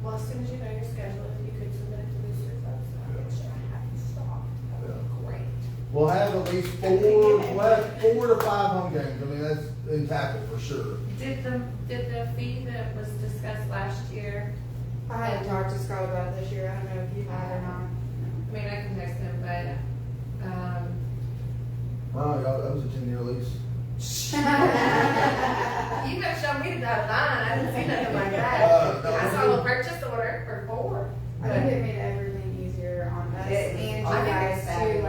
H: Well, as soon as you know your schedule, if you could submit it to Booster Club, so I make sure I have to stop. That would be great.
A: We'll have at least 4 to 5 home games. I mean, that's in tackle for sure.
H: Did the fee that was discussed last year,
B: I haven't talked to Scott about it this year, I don't know if you have or not.
H: I mean, I can text him, but,
A: Wow, y'all, that was a 10-year lease.
H: you have shown me the dotted line, I didn't see nothing like that.
A: No,
H: I saw a purchase order for 4.
B: I think it made everything easier on us and you
G: I think
B: guys
G: it's
B: too,
G: fabulous.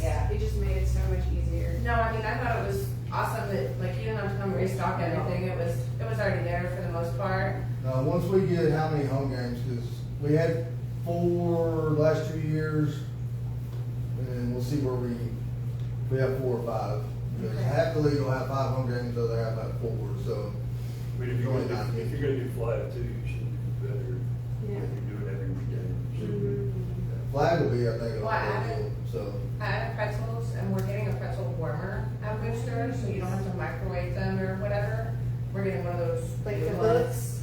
B: like, it just made it so much easier.
H: No, I mean, I thought it was awesome that, like, you didn't have to come restock everything, it was already there for the most part.
A: Once we get how many home games, because we had 4 last 2 years, and we'll see where we have 4 or 5. Because
H: Okay.
A: half the league will have 5 home games, the other half have 4, so.
L: I mean, if you're gonna do flag too, you should do better.
B: Yeah.
L: If you do it every weekend.
A: Flag will be, I think,
H: Well, I haven't-
A: so.
H: I have pretzels, and we're getting a pretzel warmer at Booster, so you don't have to microwave them or whatever. We're getting one of those.
B: Like the
H: ones
B: books.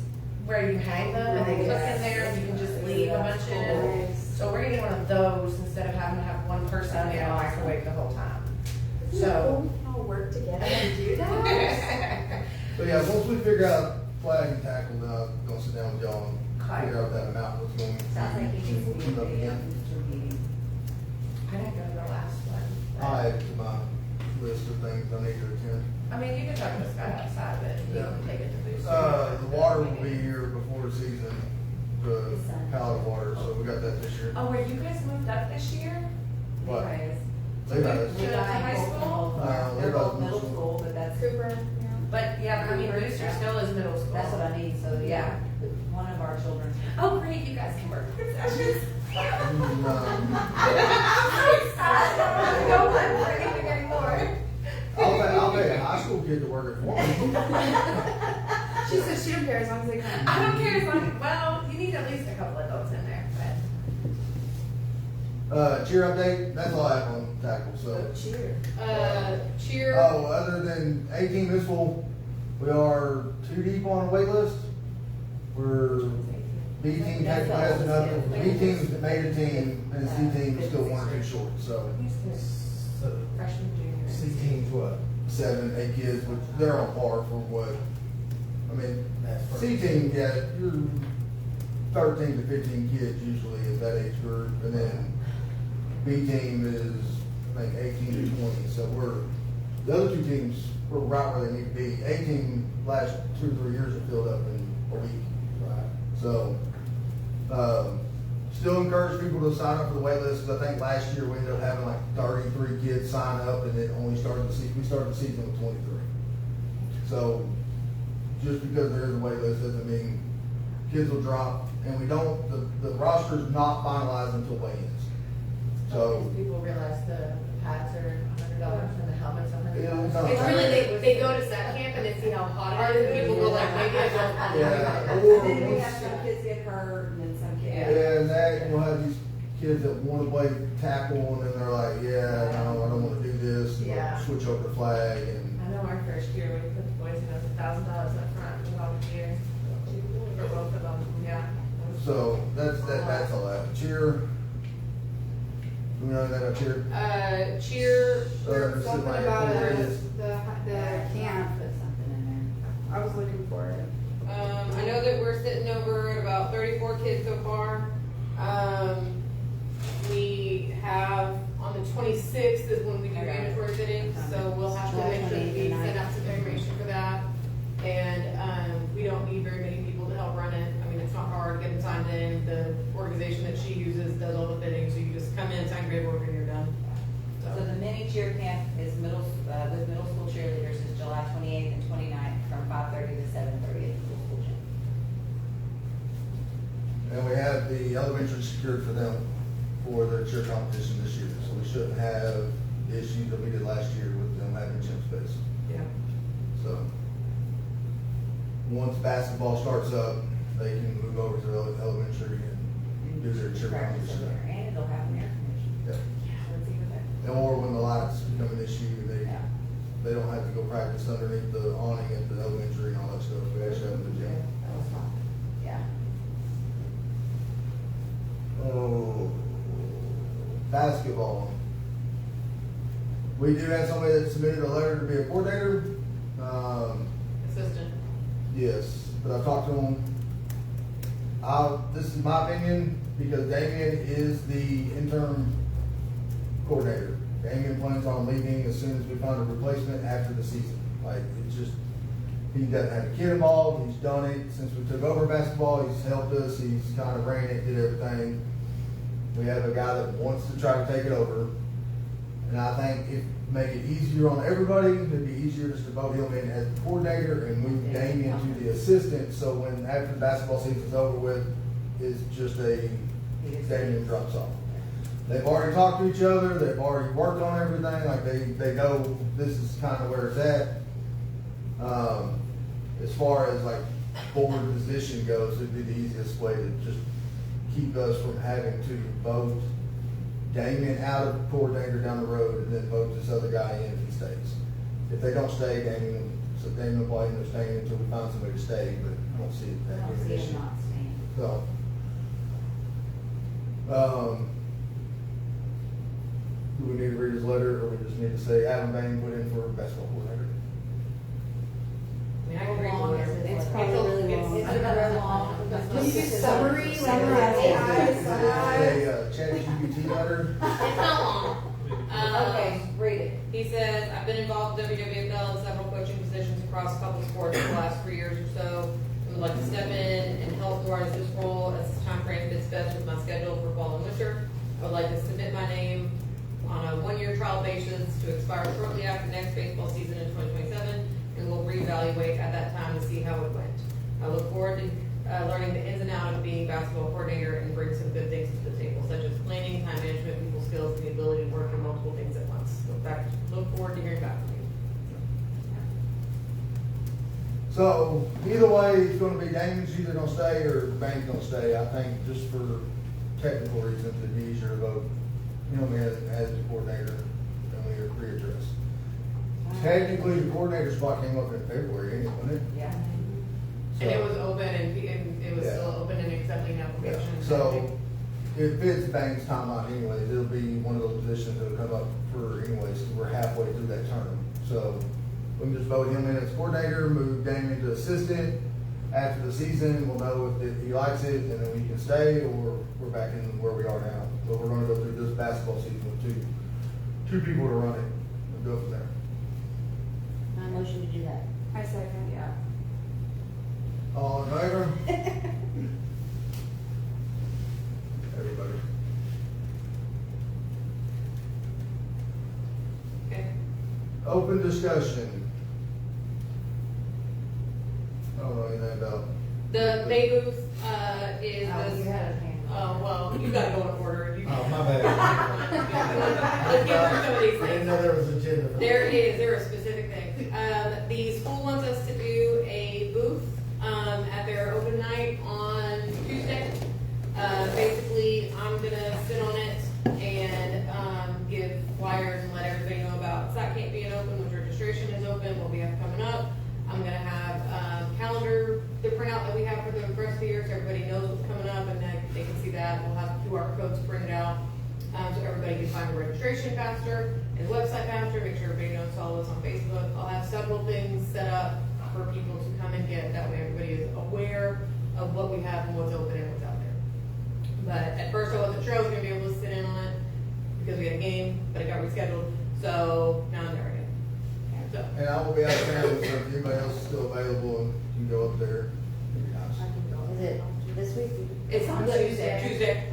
H: Where you hang them and they cook in there and you can just leave a bunch in. So we're gonna get one of those instead of having to have one person in a microwave the whole time. So.
G: We can all work together and do that.
A: But yeah, once we figure out flag and tackle, then I'm gonna sit down with y'all and figure out that amount, what's going.
G: Sounds like it needs to be
A: Put
G: a
A: up
G: big
A: again.
G: meeting.
H: I didn't go to the last one.
A: I add to my list of things I need to attend.
H: I mean, you can talk to this guy outside of it, he can take it to Booster.
A: The water will be here before the season, the pallet water, so we got that this year.
H: Oh, were you guys moved up this year?
A: What?
G: Anyways,
A: Levi's.
H: To high school?
J: They're both
A: Levi's
J: middle school, but that's,
B: Cooper,
H: But yeah, I mean, Booster still is middle school.
G: that's what I mean, so yeah, one of our children.
H: Oh, great, you guys can work concessions.
A: Mm,
H: Don't let me bring anything anymore.
A: I'll pay a high school kid to work it for me.
B: she says she don't care as long as they come.
H: I don't care as long, well, you need at least a couple adults in there, but.
A: Cheer update, that's all I have on tackle, so.
G: Cheer.
B: Cheer.
A: Oh, other than 18 municipal, we are 2 deep on the wait list. We're, B team technically has another, B team made a team, and C team is still 1 or 2 short, so.
I: So,
H: Freshman, junior.
I: C team's what?
A: 7, 8 kids, which they're on par for what, I mean,
I: That's
A: C team, yeah, you're 13 to 15 kids usually is that age group, and then B team is, I think, 18 to 20, so the other 2 teams, we're right where they need to be. A team last 2 or 3 years have filled up in a week.
I: Right.
A: So, still encourage people to sign up for the wait list, because I think last year we ended up having like 33 kids sign up, and it only started we started the season with 23. So, just because there is a wait list doesn't mean kids will drop, and we don't, the roster's not finalized until weigh-ins. So,
H: People realize the pads are $100 and the helmet's $100.
A: Yeah,
B: It's really, they go to SAT camp and they see how hot it is, and people go like, maybe I don't.
A: yeah,
G: And then we have some kids get hurt and then some kids.
A: and that, we'll have these kids that wanna play tackle, and then they're like, yeah, no, I don't wanna do this, and they'll
H: Yeah.
A: switch over to flag, and,
H: I know our first year, we put the boys in, it was $1,000 up front for volunteers. For both of them, yeah.
A: so, that's all that. Cheer. You know that up here?
B: Cheer,
A: Or
B: something
A: somebody
B: about
A: where it
B: it,
A: is.
G: The camp. Put something in
C: I was looking for it.
B: I know that we're sitting over at about 34 kids so far. We have, on the 26th is when we do mandatory fittings, so we'll have to make sure we send out some information for that. And, we don't need very many people to help run it. I mean, it's not hard, get them signed in. The organization that she uses does all the fittings, so you just come in, sign paperwork, and you're done.
G: there. So the mini cheer camp is with middle school cheerleaders is July 28th and 29th from 5:30 to 7:30 at the middle school gym.
A: And we have the elementary secured for them for their cheer competition this year, so we shouldn't have the issues that we did last year with them having gym space.
H: Yeah.
A: So, once basketball starts up, they can move over to the elementary and do their cheer
G: Practice
A: competition.
G: over there, and it'll have an air conditioner.
A: Yeah.
G: So it's even better.
A: And or when the lights become an issue,
G: Yeah.
A: they don't have to go practice underneath the awning at the elementary and all that stuff, we actually have them in the gym.
G: That was fun. Yeah.
A: Oh, basketball. We do have somebody that submitted a letter to be a coordinator.
B: Assistant.
A: Yes, but I've talked to him. This is my opinion, because Damien is the interim coordinator. Damien plans on leaving as soon as we find a replacement after the season. Like, it's just, he doesn't have a kid involved, he's done it since we took over basketball, he's helped us, he's kind of ran it, did everything. We have a guy that wants to try to take it over, and I think if, make it easier on everybody, it'd be easier just to vote him in as the coordinator and move Damien to the assistant, so when, after the basketball season's over with, it's just Damien drops off. They've already talked to each other, they've already worked on everything, like they know this is kind of where it's at. As far as like board position goes, it'd be the easiest way to just keep us from having to vote Damien out of coordinator down the road and then vote this other guy in if he stays. If they don't stay, Damien will probably end up staying until we find somebody to stay, but I don't see it
G: I
A: that
G: don't
A: being
G: see
A: an
G: it
A: issue.
G: not staying.
A: So. Do we need to read his letter, or we just need to say Adam Bain put in for basketball coordinator?
B: I mean, I can read the letter.
F: It's
C: probably really long.
B: It's
G: very long.
C: Can you do summary,
G: Summarize it.
A: A ChatGPT letter?
B: It's not long.
G: Okay, read it.
B: He says, I've been involved with WWFL in several coaching positions across a couple of sports for the last 3 years or so. I would like to step in and help towards this role as this time frame fits best with my schedule for fall and winter. I would like to submit my name on a 1-year trial basis to expire shortly after next baseball season in 2027, and we'll reevaluate at that time to see how it went. I look forward to learning the ins and outs of being basketball coordinator and bring some good things to the table, such as planning, time management, people skills, and the ability to work on multiple things at once. Look forward to hearing back from you.
A: So, either way, it's gonna be Damon's either gonna stay or Bain's gonna stay. I think just for technical reasons, it'd be easier to vote, as the coordinator, and we readdress. Technically, the coordinator spot came up in February, wasn't it?
G: Yeah.
B: And it was open, and it was
A: Yeah.
B: still open and accepting
A: Yeah.
B: applications.
A: So, if it's Bain's timeline anyways, it'll be one of those positions that'll come up for anyways, 'cause we're halfway through that term. So, we can just vote him in as coordinator, move Damon to assistant. After the season, we'll know if he likes it, and then we can stay, or we're back in where we are now. But we're gonna go through this basketball season with two people to run it, and go from there.
G: My motion to do that.
C: I second, yeah.
A: All in favor? Everybody.
B: Okay.
A: Open discussion. I don't know anything about.
B: The Bay booth, is
G: Oh,
B: this.
G: you had a hand.
B: Oh, well, you gotta go in order. You-
I: Oh, my bad.
B: Let's get through some of these
I: I didn't
B: things.
I: know there was agenda for that.
B: There are specific things. The school wants us to do a booth, at their open night on Tuesday. Basically, I'm gonna sit on it and, give flyers and let everybody know about SAC Camp being open, which registration is open, what we have coming up. I'm gonna have, calendar, the printout that we have for the rest of the year, so everybody knows what's coming up, and they can see that. We'll have QR codes printed out, so everybody can find the registration faster, and the website faster, make sure everybody knows all what's on Facebook. I'll have several things set up for people to come and get, that way everybody is aware of what we have and what's open and what's out there. But at first I wasn't sure I was gonna be able to sit in on it, because we had a game, but it got rescheduled, so now I'm there again. So,
A: And I will be out of town, so if anybody else is still available and can go up there, it'd be nice.
G: Is it this week?
B: it's on Tuesday.
F: I just,
A: Tuesday.
F: I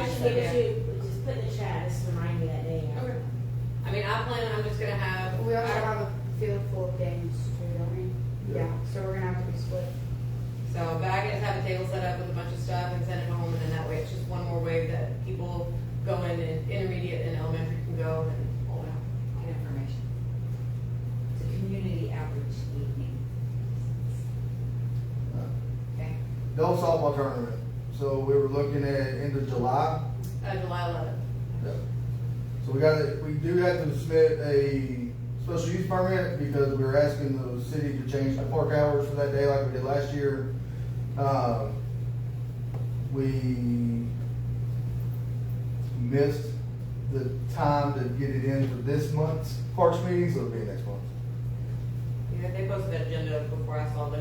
F: should give it to you, just put in the chat, just remind me that day.
B: Okay. I mean, I'm just gonna have.
C: We also have a field full of games too, don't we?
A: Yeah.
C: So we're gonna have to be split.
B: So, but I can just have a table set up with a bunch of stuff and send it home, and then that way it's just one more way that people going in intermediate and elementary can go and all that.
G: Good information. It's a community outreach evening. Okay.
A: Adult softball tournament, so we were looking at end of July.
B: July 11th.
A: Yeah. So we do have to submit a special use permit because we were asking the city to change the park hours for that day like we did last year. We missed the time to get it in for this month's parks meeting, so it'll be next month.
B: Yeah, they posted that agenda before I saw that.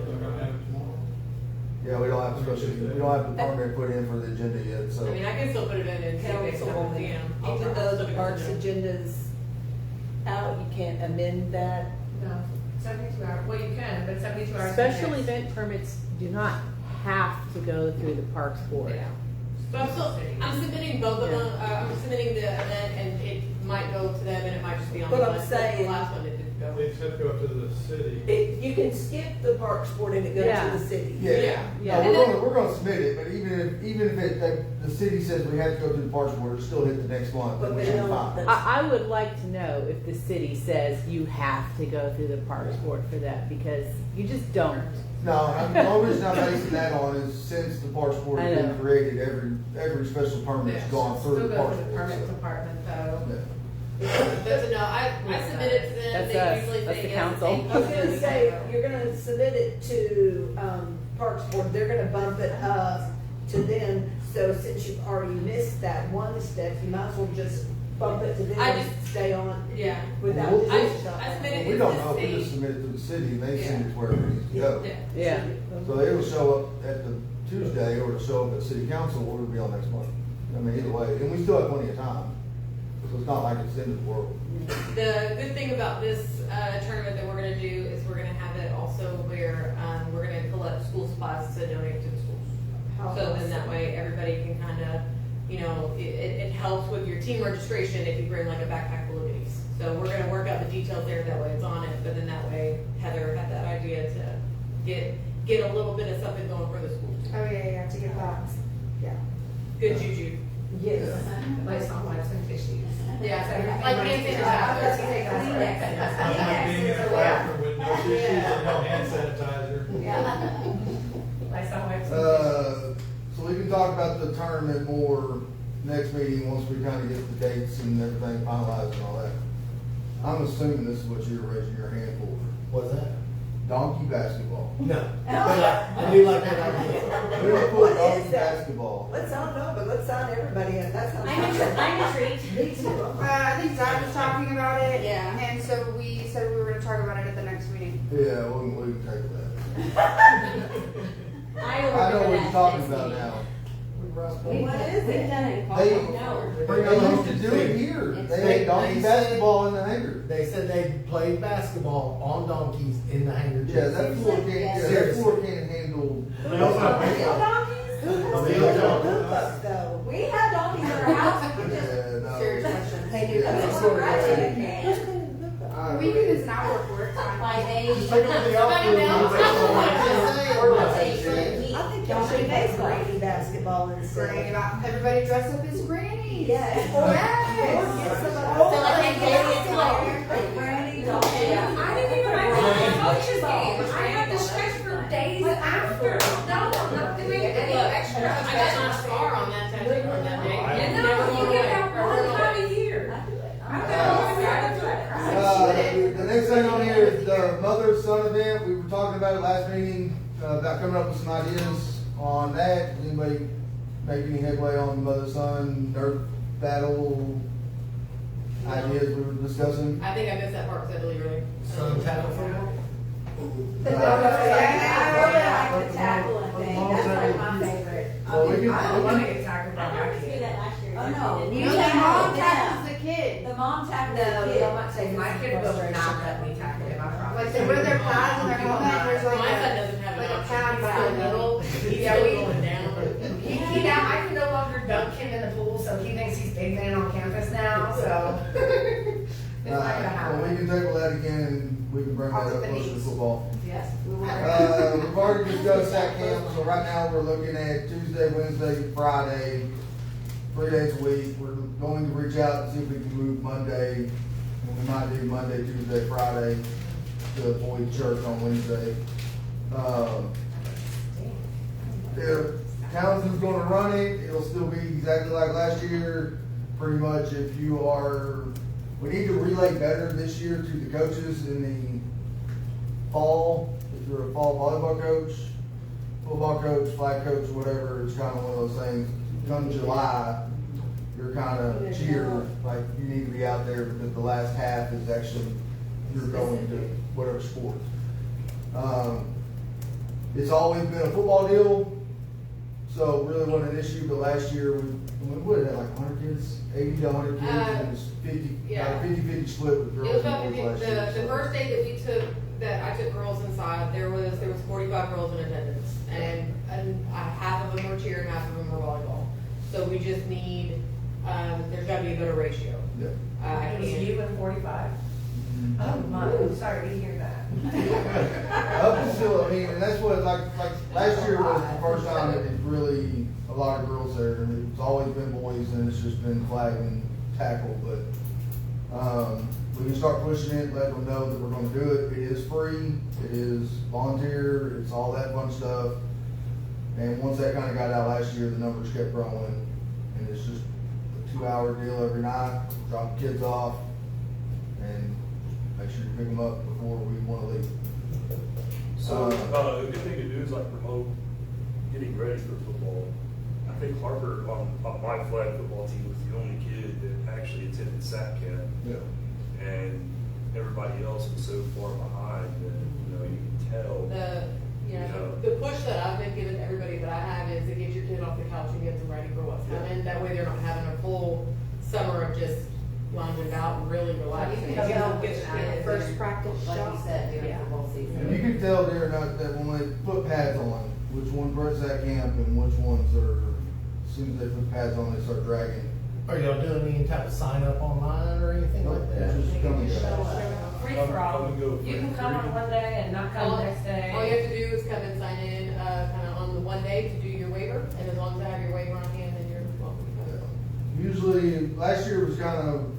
A: Yeah, we don't have the permit put in for the agenda yet, so.
B: I mean, I can still put it in and see if they come and see them.
E: Even though the parks agenda's out, you can't amend that.
H: No, 72 hours, well, you can, but 72 hours.
E: Special
H: in advance.
E: event permits do not have to go through the Parks Board.
B: Yeah. So I'm submitting both of them, I'm submitting the event, and it might go to them, and it might just be on the
E: But I'm
B: list.
E: saying-
B: The last one it didn't go.
M: They said go up to the city.
E: You can skip the Parks Board and it goes to the city.
A: Yeah,
E: Yeah.
A: no, we're gonna submit it, but even if the city says we have to go through the parks board, it'll still hit the next month,
E: But
A: and we
E: they
A: should
E: don't-
A: fine.
E: I would like to know if the city says you have to go through the Parks Board for that, because you just don't.
A: No, the only reason I'm basing that on is since the parks board has
E: I
A: been
E: know.
A: created, every special permit's gone through
H: Still
A: the
H: go
A: parks
H: to the
A: board.
H: permit
A: so,
H: department, though.
A: yeah.
B: That's a no, I submitted to them,
E: That's
B: they
E: us.
B: usually
E: That's
B: say
E: the
B: yes.
E: council.
B: thank you.
N: I was gonna say, you're gonna submit it to, Parks Board, they're gonna bump it up to them, So since you've already missed that one step, you might as well just bump it to them
B: I
N: and
B: just-
N: stay on
B: Yeah.
N: without
A: Well,
N: this
B: I
N: stuff.
B: submitted
A: We
B: it
A: don't
B: to
A: know,
B: the
A: we just
B: state.
A: submit it to the city and they send
B: Yeah.
A: it to wherever it needs to go.
B: Yeah.
E: Yeah.
A: So it'll show up at the Tuesday or it'll show up at city council or it'll be on next month. I mean, either way, and we still have plenty of time. So it's not like it's the end of the world.
B: The good thing about this tournament that we're gonna do is we're gonna have it also where we're gonna collect school supplies to donate to the schools. So then that way everybody can kind of, you know, it helps with your team registration if you bring like a backpack full of goodies. So we're gonna work out the details there, that way it's on it, but then that way Heather had that idea to get a little bit of something going for the schools.
J: Oh, yeah, to get that.
N: Yeah.
B: Good juju.
N: Yes.
J: Like some wipes and tissues.
B: Yeah, like hand sanitizer.
D: After with no tissues and no hand sanitizer.
J: Like some wipes and tissues.
A: So we can talk about the tournament more next meeting, once we kind of get the dates and everything finalized and all that. I'm assuming this is what you're raising your hand for.
I: What's that?
A: Donkey basketball.
I: No. But I do like that idea.
A: Who's for
N: What is
A: donkey
N: that?
A: basketball?
N: Let's, I don't know, but let's sign everybody up. That sounds.
F: I'm intrigued.
N: Me too.
M: I think Zach was talking about it.
B: Yeah.
M: And so we said we were gonna talk about it at the next meeting.
A: Yeah, we can take that. I know what you're talking about now.
N: What is it?
A: They used to do it here. They had donkey basketball in the hangar.
I: They said they played basketball on donkeys in the hangar.
A: Yeah, that floor can't, yeah, that
I: Seriously.
A: floor can't handle.
D: They also have
N: Real donkeys? Look up though.
F: We have donkeys in our house.
A: Yeah, no.
B: Serious question.
N: They do.
A: Yeah.
N: That's what I can. Look up.
M: The weekend is an hour of work time.
F: Like they.
D: Just take them to the
N: I think y'all should make granny basketball
M: Granny,
N: instead.
M: everybody dress up as grannies.
N: Yes.
M: Yes.
F: So like they get tired.
N: Granny
F: Yeah.
M: I didn't even know coaches games. I had to stretch for days after. No, I'm not doing any extra.
B: I got my scar on that tattoo from that day.
M: And
B: It never
M: no,
B: went
M: you
B: away.
M: get that one time a year. I
A: The next thing on here is the mother-son event. We were talking about it last meeting, about coming up with some ideas on that. Anybody make any headway on mother-son, Nerf battle ideas we were discussing?
B: I think I missed that part because I really.
I: Sun tackle football?
N: I like the tackling thing. That's like my favorite.
A: Well, we can,
J: I don't want to get tackled by
F: I
J: my
F: wanted to do
J: kid.
F: that last year.
N: Oh, no.
F: You
M: You
F: know,
M: the mom
F: them.
M: tackles the kid.
F: The mom tackled
N: No,
F: the
N: they
F: kid.
N: don't want to take
J: My
N: this
J: kid will
N: frustration.
J: not let me tackle him, I promise.
M: Like they wear their pads and their helmet, there's
B: My
M: like
B: son
M: a,
B: doesn't have
M: like
B: an
M: a
B: option.
M: pad
B: He's
M: by
B: still
M: the
B: little. He's
J: Yeah,
B: still
J: we-
B: going down.
J: He now, I can no longer dunk him in the pool, so he thinks he's big man on campus now, so. It's not gonna
A: well, we
J: happen.
A: can table that again and we can bring that up closer to football.
J: Yes, we will.
A: We've already discussed that camp, so right now we're looking at Tuesday, Wednesday, Friday, 3 days a week. We're going to reach out and see if we can move Monday, and we might do Monday, Tuesday, Friday to avoid church on Wednesday. Townsend's gonna run it, it'll still be exactly like last year. Pretty much if you are, we need to relay better this year to the coaches in the fall. If you're a fall volleyball coach, football coach, flag coach, whatever, it's kind of one of those things. Come July, you're kind of cheered, like you need to be out there because the last half is actually, you're going to whatever sport. It's always been a football deal, so it really wasn't an issue, but last year we had like 100 kids, 80 to 100 kids, and it was 50,
B: Yeah.
A: 50-50 split with
B: It
A: girls
B: was about
A: and
B: 50,
A: boys last year.
B: the
A: so.
B: first day that we took, that I took girls inside, there was 45 girls in attendance. And half of them were cheer and half of them were volleyball. So we just need, there's gotta be a better ratio.
A: Yeah.
J: It was you and 45. Oh, my, sorry to hear that.
A: Up until, I mean, and that's what, like last year was the first time that it's really a lot of girls there, and it's always been boys, and it's just been flag and tackle, but, we can start pushing it, let them know that we're gonna do it. It is free, it is volunteer, it's all that fun stuff. And once that kinda got out last year, the numbers kept growing, and it's just a 2-hour deal every night, drop the kids off, and make sure you pick them up before we wanna leave.
L: So, a good thing to do is like promote getting ready for football. I think Harper on my flag football team was the only kid that actually attended SAC camp.
A: Yeah.
L: And everybody else was so far behind that, you know, you can tell.
B: The push that I've been giving everybody that I have is to get your kid off the couch and get them ready for what's coming. That way they're not having a full summer of just lounging about and really relaxing.
G: You can tell
B: Get
G: which
B: them out
G: kid
B: of
G: is
B: there.
C: First practice
G: Like you
C: shot.
G: said, during
B: Yeah.
G: football season.
A: And you can tell there that when they put pads on, which ones were at that camp and which ones are, as soon as they put pads on, they start dragging.
I: Are y'all doing any type of sign up online or anything like that?
A: Just come and go.
M: Free for all.
L: Come and go.
M: You can come on one day and not come
B: All
M: the next day.
B: all you have to do is come and sign in, kind of on the one day to do your waiver, and as long as I have your waiver on hand, then you're welcome to come.
A: Usually, last year was kind of,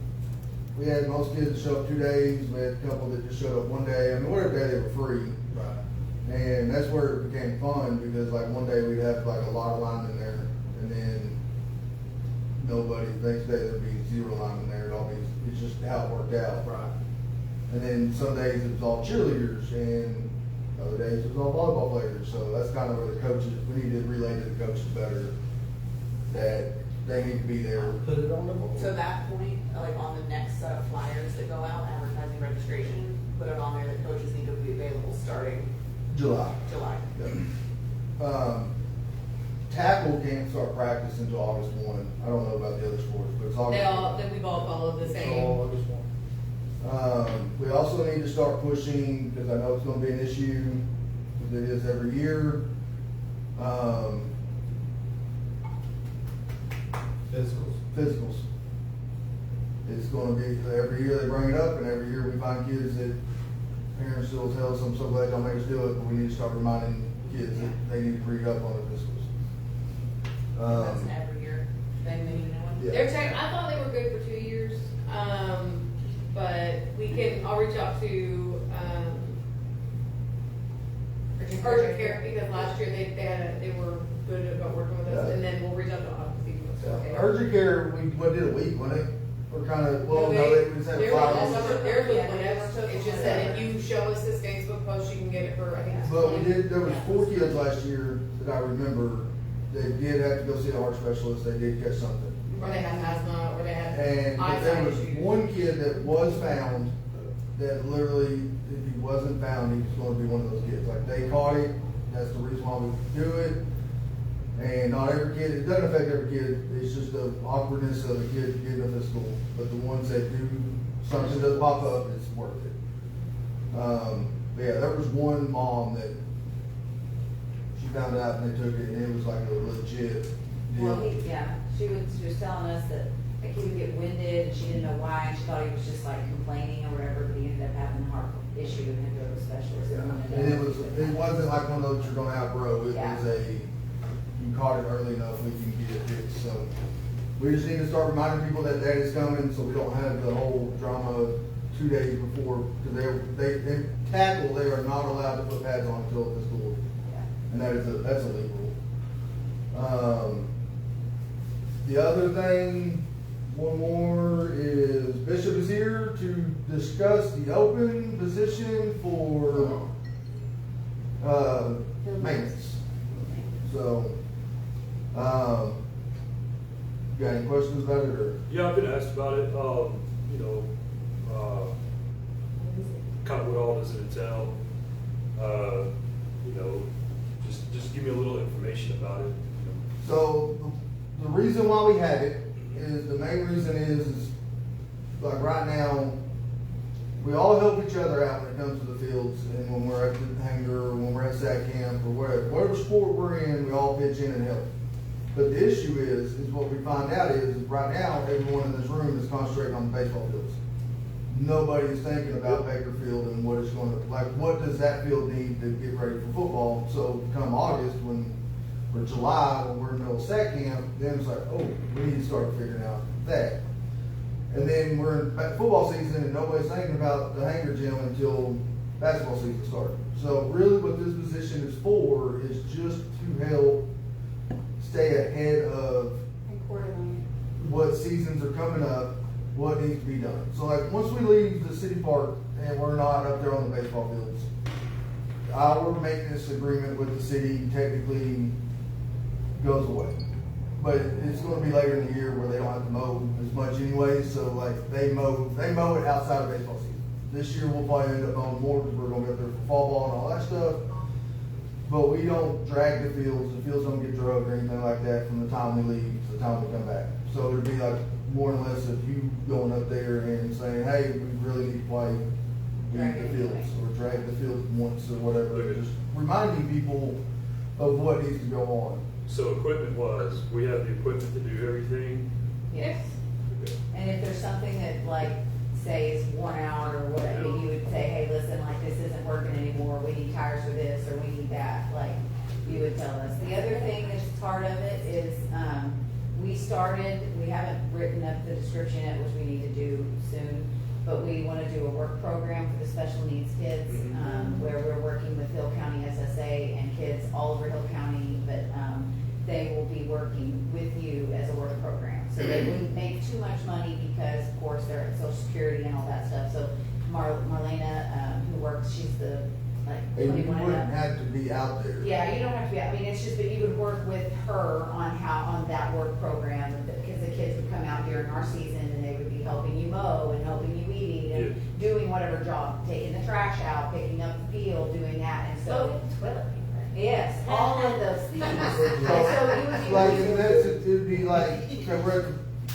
A: we had most kids show up 2 days, we had a couple that just showed up one day, I mean, whatever day they were free.
I: Right.
A: And that's where it became fun, because like one day we'd have like a lot of linemen there, and then nobody, the next day there'd be 0 linemen there, it's just how it worked out.
I: Right.
A: And then some days it was all cheerleaders, and other days it was all volleyball players, so that's kind of where the coaches, we need to relay to the coaches better that they need to be there.
I: Put it on the board.
J: To that point, like on the next set of flyers that go out, advertising registration, put it on there that coaches need to be available starting
A: July.
J: July.
A: Tackle can't start practice until August 1. I don't know about the other sports, but it's August 1.
B: Then we've all followed the same.
I: Oh, I just want.
A: We also need to start pushing, because I know it's gonna be an issue, because it is every year. Physicals. It's gonna be, every year they bring it up, and every year we find kids that parents still tell us, I'm so glad y'all make us do it, but we need to start reminding kids that they need to read up on the physicals.
J: That's an every year thing, they need to know.
A: Yeah.
B: I thought they were good for 2 years, but I'll reach out to, urgent care, because last year they were good about working with us,
A: Yeah.
B: and then we'll reach out to obviously.
A: Urgent care, we did a week, wasn't it? Or kind of, well, no, they just had
B: Theirs was all
A: flyers.
B: summer, theirs was
J: Yeah,
B: whenever, it's just that if you show us this Facebook post, you can get it for, I think it's.
A: But we did, there was
B: Yeah.
A: 4 kids last year that I remember, they did have to go see a heart specialist, they did catch something.
B: Or they had asthma, or they had
A: And but there
B: eyesight
A: was
B: issues.
A: one kid that was found, that literally, if he wasn't found, he was gonna be one of those kids. Like, they caught him, that's the reason why we do it. And not every kid, it doesn't affect every kid, it's just the awkwardness of the kid getting a physical. But the ones that do, something does pop up, it's worth it. But yeah, there was one mom that, she found out and they took it, and it was like a legit deal.
G: Well, she was telling us that a kid would get winded, and she didn't know why, and she thought he was just like complaining or whatever, but he ended up having a heart issue and had to go to a specialist.
A: Yeah. And it wasn't like one of those you're gonna outgrow, it
G: Yeah.
A: was you caught it early enough, we can get it fixed, so. We just need to start reminding people that that is coming, so we don't have the whole drama 2 days before, because they tackle, they are not allowed to put pads on until it's school.
G: Yeah.
A: And that's illegal. The other thing, one more, is Bishop is here to discuss the open position for, maintenance. So, you got any questions about it, or?
L: Yeah, I've been asked about it, kind of what all does it entail? Just give me a little information about it.
A: So, the reason why we have it is, the main reason is like right now, we all help each other out when it comes to the fields, and when we're at the hangar, or when we're at SAC camp, or whatever sport we're in, we all pitch in and help. But the issue is what we find out is right now, everyone in this room is concentrating on the baseball fields. Nobody is thinking about Bakerfield and what it's going to, like, what does that field need to get ready for football? So come August, or July, when we're in the middle of SAC camp, then it's like, oh, we need to start figuring out that. And then we're in football season and nobody's thinking about the hangar gym until basketball season starts. So really what this position is for is just to help stay ahead of what seasons are coming up, what needs to be done. So like, once we leave the city park and we're not up there on the baseball fields, our maintenance agreement with the city technically goes away. but it's gonna be later in the year where they don't have to mow as much anyway, so like they mow it outside of baseball season. This year we'll probably end up mowing more because we're gonna be up there for fall ball and all that stuff. But we don't drag the fields don't get drugged or anything like that from the time we leave to the time we come back. So it'd be like more or less of you going up there and saying, hey, we really need to play the fields, or drag the fields once or whatever, just reminding people of what needs to go on.
L: So equipment wise, we have the equipment to do everything?
G: Yes.
L: Okay.
G: And if there's something that like, say is worn out or whatever, you would say, hey, listen, like this isn't working anymore, we need tires for this, or we need that, like, you would tell us. The other thing that's part of it is, we haven't written up the description yet, which we need to do soon, but we want to do a work program for the special needs kids, where we're working with Hill County SSA and kids all over Hill County, but, they will be working with you as a work program. So they wouldn't make too much money because, of course, they're at Social Security and all that stuff. So Marlena, who works, she's the, like,
A: And you
G: 21 and
A: wouldn't
G: up.
A: have to be out there.
G: Yeah, you don't have to be, I mean, it's just that you would work with her on that work program, because the kids would come out during our season and they would be helping you mow and helping you weed and doing whatever job, taking the trash out, picking up the field, doing that, and so. Yes, all of those things. And so you would be.
A: Like, and that's, it'd be like, okay,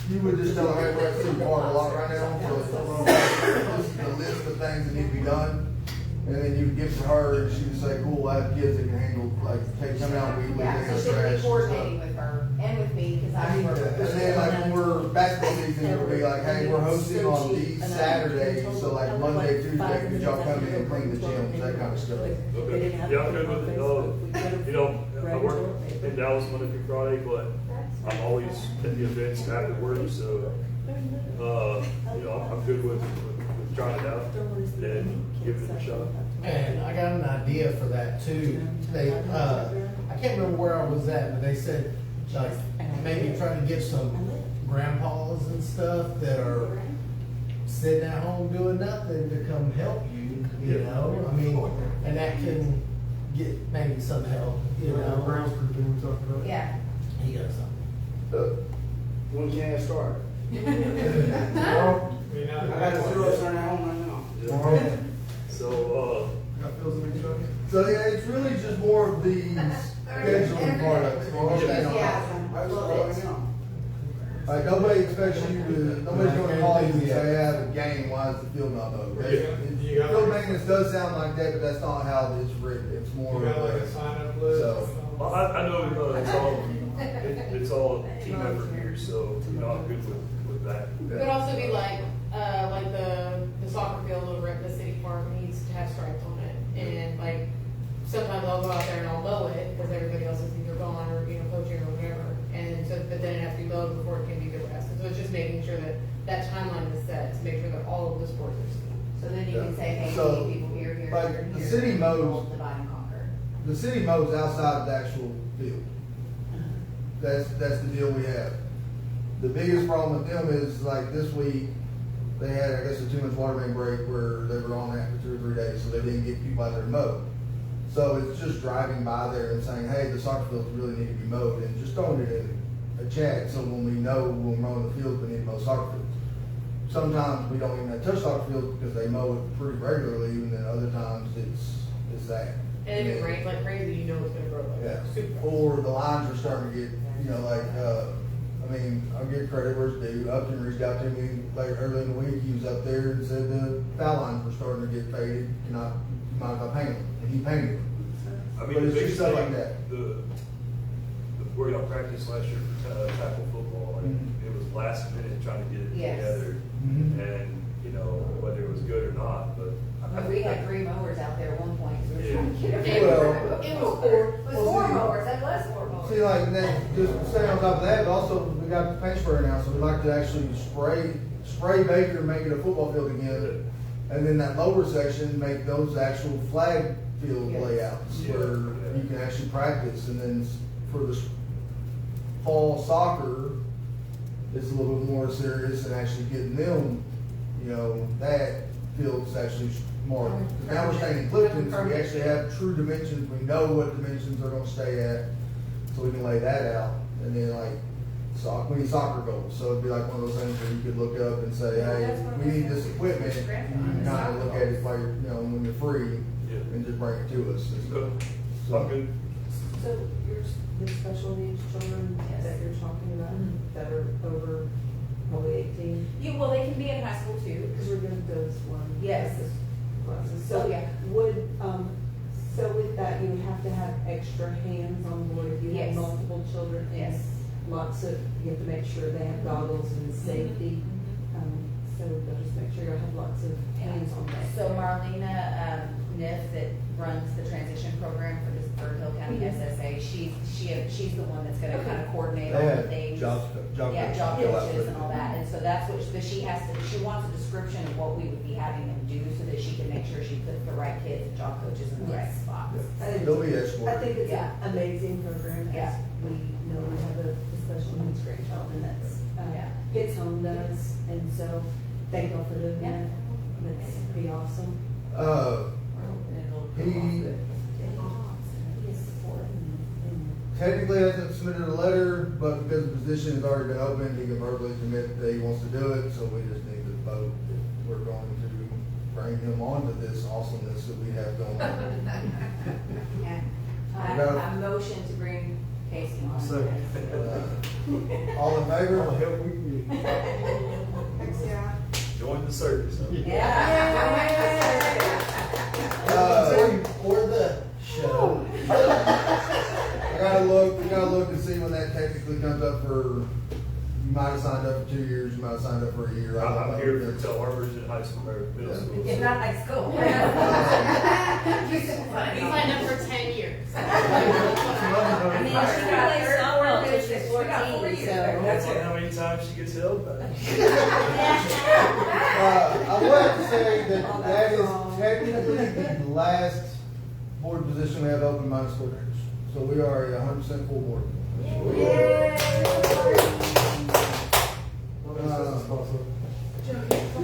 A: you would just tell her, hey, we're at City Park a lot right now, so this is the list of things that need to be done. And then you would give it to her, and she would say, cool, I have kids that can handle, like, take some out, we take
G: Yeah,
A: out
G: so she'll
A: trash
G: be
A: and
G: coordinating
A: stuff.
G: with her and with me, because I work.
A: And then like when we're basketball season, it would be like, hey, we're hosting on these Saturdays, so like Monday, Tuesday, could y'all come in and clean the gyms, that kind of stuff.
L: Okay, yeah, I'm good with it. You know, I work in Dallas Monday through Friday, but I'm always at the events after work, so, you know, I'm good with trying it out and giving it a shot.
I: And I got an idea for that too. They, I can't remember where I was at, but they said, like, maybe try to get some grandpas and stuff that are sitting at home doing nothing to come help you, you know? I mean, and that can get maybe some help, you know?
D: Grounds crew thing we talked about.
G: Yeah.
I: He got something.
K: When can it start?
D: Tomorrow,
K: I got the field starting at home right now.
D: tomorrow,
L: So,
D: got Phil's in each other.
A: So yeah, it's really just more of the scheduling part of it. We're staying on top.
K: I just right now.
A: Like, nobody expects you to, nobody's gonna call you and say, I have a game, why is the field not mowed? Field maintenance does sound like that, but that's not how it's written, it's more of a, so.
L: well, I know, it's all a team effort here, so, you know, I'm good with that.
B: It could also be like the soccer field over at the city park needs to have stripes on it. And like, sometimes I'll go out there and I'll mow it because everybody else is either gone or, you know, coaching or whatever. And so, but then it has to be mowed before it can be grass. And so it's just making sure that that timeline is set to make sure that all of the sports are seen.
G: So then you can say, hey,
A: So,
G: we need people here, here,
A: like,
G: here,
A: the
G: here.
A: city mows-
G: We'll divide and conquer.
A: The city mows outside of the actual field. That's the deal we have. The biggest problem with them is like this week, they had, I guess, a 2 month water main break where they were on that for 2 or 3 days, so they didn't get people out there to mow. So it's just driving by there and saying, hey, the soccer fields really need to be mowed, and just throwing it in a chat, so when we know when we're mowing the fields, we need to mow soccer fields. Sometimes we don't even have to touch soccer fields because they mow it pretty regularly, and then other times it's that.
B: And if it rains like crazy, you know it's gonna grow like
A: Yeah,
B: super fast.
A: or the lines are starting to get, you know, like, I mean, I'll give credit where it's due. Upton reached out to me like early in the week, he was up there and said the foul lines were starting to get faded, you mind if I paint them? And he painted them.
L: I mean,
A: But
L: the
A: it's just
L: biggest
A: stuff like
L: thing,
A: that.
L: the where y'all practiced last year for tackle football, and
A: Mhm.
L: it was last minute trying to get it
G: Yes.
L: together,
A: Mhm.
L: and you know whether it was good or not, but
G: We had 3 mowers out there at one point, so we were trying to get
B: It
G: everything.
A: Well-
G: It was 4. It was
A: Well,
G: 4
A: see-
G: mowers, that was 4 mowers.
A: See, like, and then just staying on top of that, but also we got the paint sprayer now, so we like to actually spray Baker, make it a football field again. And then that lower section, make those actual flag field
G: Yes.
A: layouts
L: Yeah.
A: where you can actually practice. And then for the fall soccer, it's a little bit more serious and actually getting them, you know, that field's actually more. Now we're staying in Clifton, so we actually have true dimensions. We know what dimensions they're gonna stay at, so we can lay that out. And then like we need soccer goals, so it'd be like one of those things where you could look up and say, hey, we need this equipment. You can kind of look at it like, you know, when you're free, and just bring it to us.
L: I'm good.
C: So the special needs children that you're talking about, that are over probably 18,
G: Yeah, well, they can be in high school too.
C: because we're doing those one.
G: Yes.
C: Classes.
G: Oh,
C: So
G: yeah.
C: would, so with that, you would have to have extra hands on board if you have
G: Yes.
C: multiple children. And
G: Yes.
C: lots of, you have to make sure they have goggles and safety. So they'll just make sure you have lots of hands on that.
G: So Marlena, Niff, that runs the transition program for Hill County SSA, she's the one that's gonna kind of coordinate all the things.
A: Job
G: Yeah,
A: coaches
G: job
A: go out
G: coaches
A: with
G: and all
A: it.
G: that, and so that's what, but she wants a description of what we would be having them do, so that she can make sure she puts the right kids and job coaches in the right
C: Yes.
G: spots.
C: I think
A: They'll be
C: it's-
A: escorted.
C: I think it's
G: Yeah.
C: an amazing program. As
G: Yeah.
C: we know we have a special needs grandchild, and that's,
G: Yeah.
C: hits home to us, and so thank y'all for doing that. That's pretty awesome.
A: He technically hasn't submitted a letter, but because the position has already been opened, he can verbally commit that he wants to do it, so we just need to vote if we're going to bring him on to this awesomeness that we have going on.
G: Yeah.
A: We got
G: I motion to bring Casey on.
D: Second.
A: All in
D: All the
A: favor?
D: help we can get.
J: Yeah.
L: Join the service. Huh?
I: Or the show.
A: I gotta look and see when that technically comes up for, you might have signed up for 2 years, you might have signed up for a year. I don't
L: I'm
A: know.
L: here for till Harvard's in high school or middle school.
M: It's not high school.
B: We signed up for 10 years.
F: I mean, she plays softball till she's
M: We got 4
F: 14,
M: years.
F: so.
L: That's how many times she gets held back.
A: I will have to say that that is technically the last board position we have open minus coordinators. So we are a 100% full board.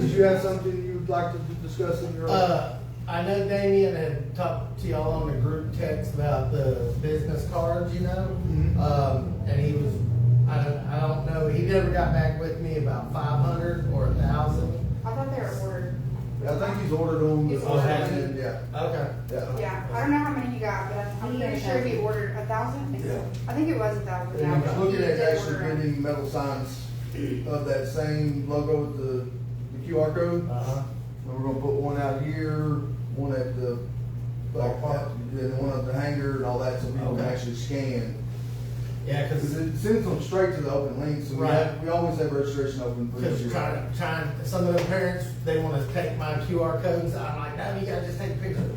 A: Did you have something you'd like to discuss in your?
I: I know Damien had talked to y'all on the group text about the business cards, you know?
A: Mhm.
I: And he was, I don't know, he never got back with me about 500 or 1,000.
J: I thought they were ordered.
A: I think he's ordered them.
J: He's ordered
A: and, yeah,
I: Okay.
A: yeah.
J: Yeah, I don't know how many he got, but I'm pretty sure he ordered 1,000.
A: Yeah.
J: I think it was 1,000.
A: And I was looking at
J: He did
A: actually
J: order 'em.
A: getting metal signs of that same logo with the QR code.
I: Uh-huh.
A: And we're gonna put one out here, one at the, and one at the hangar and all that, so people can
I: Okay.
A: actually scan.
I: Yeah,
A: Cause
I: because
A: it sends them straight to the open link, so
I: Right.
A: we always have registration open for each year.
I: some of the parents, they want to take my QR codes. I'm like, no, you gotta just take a picture of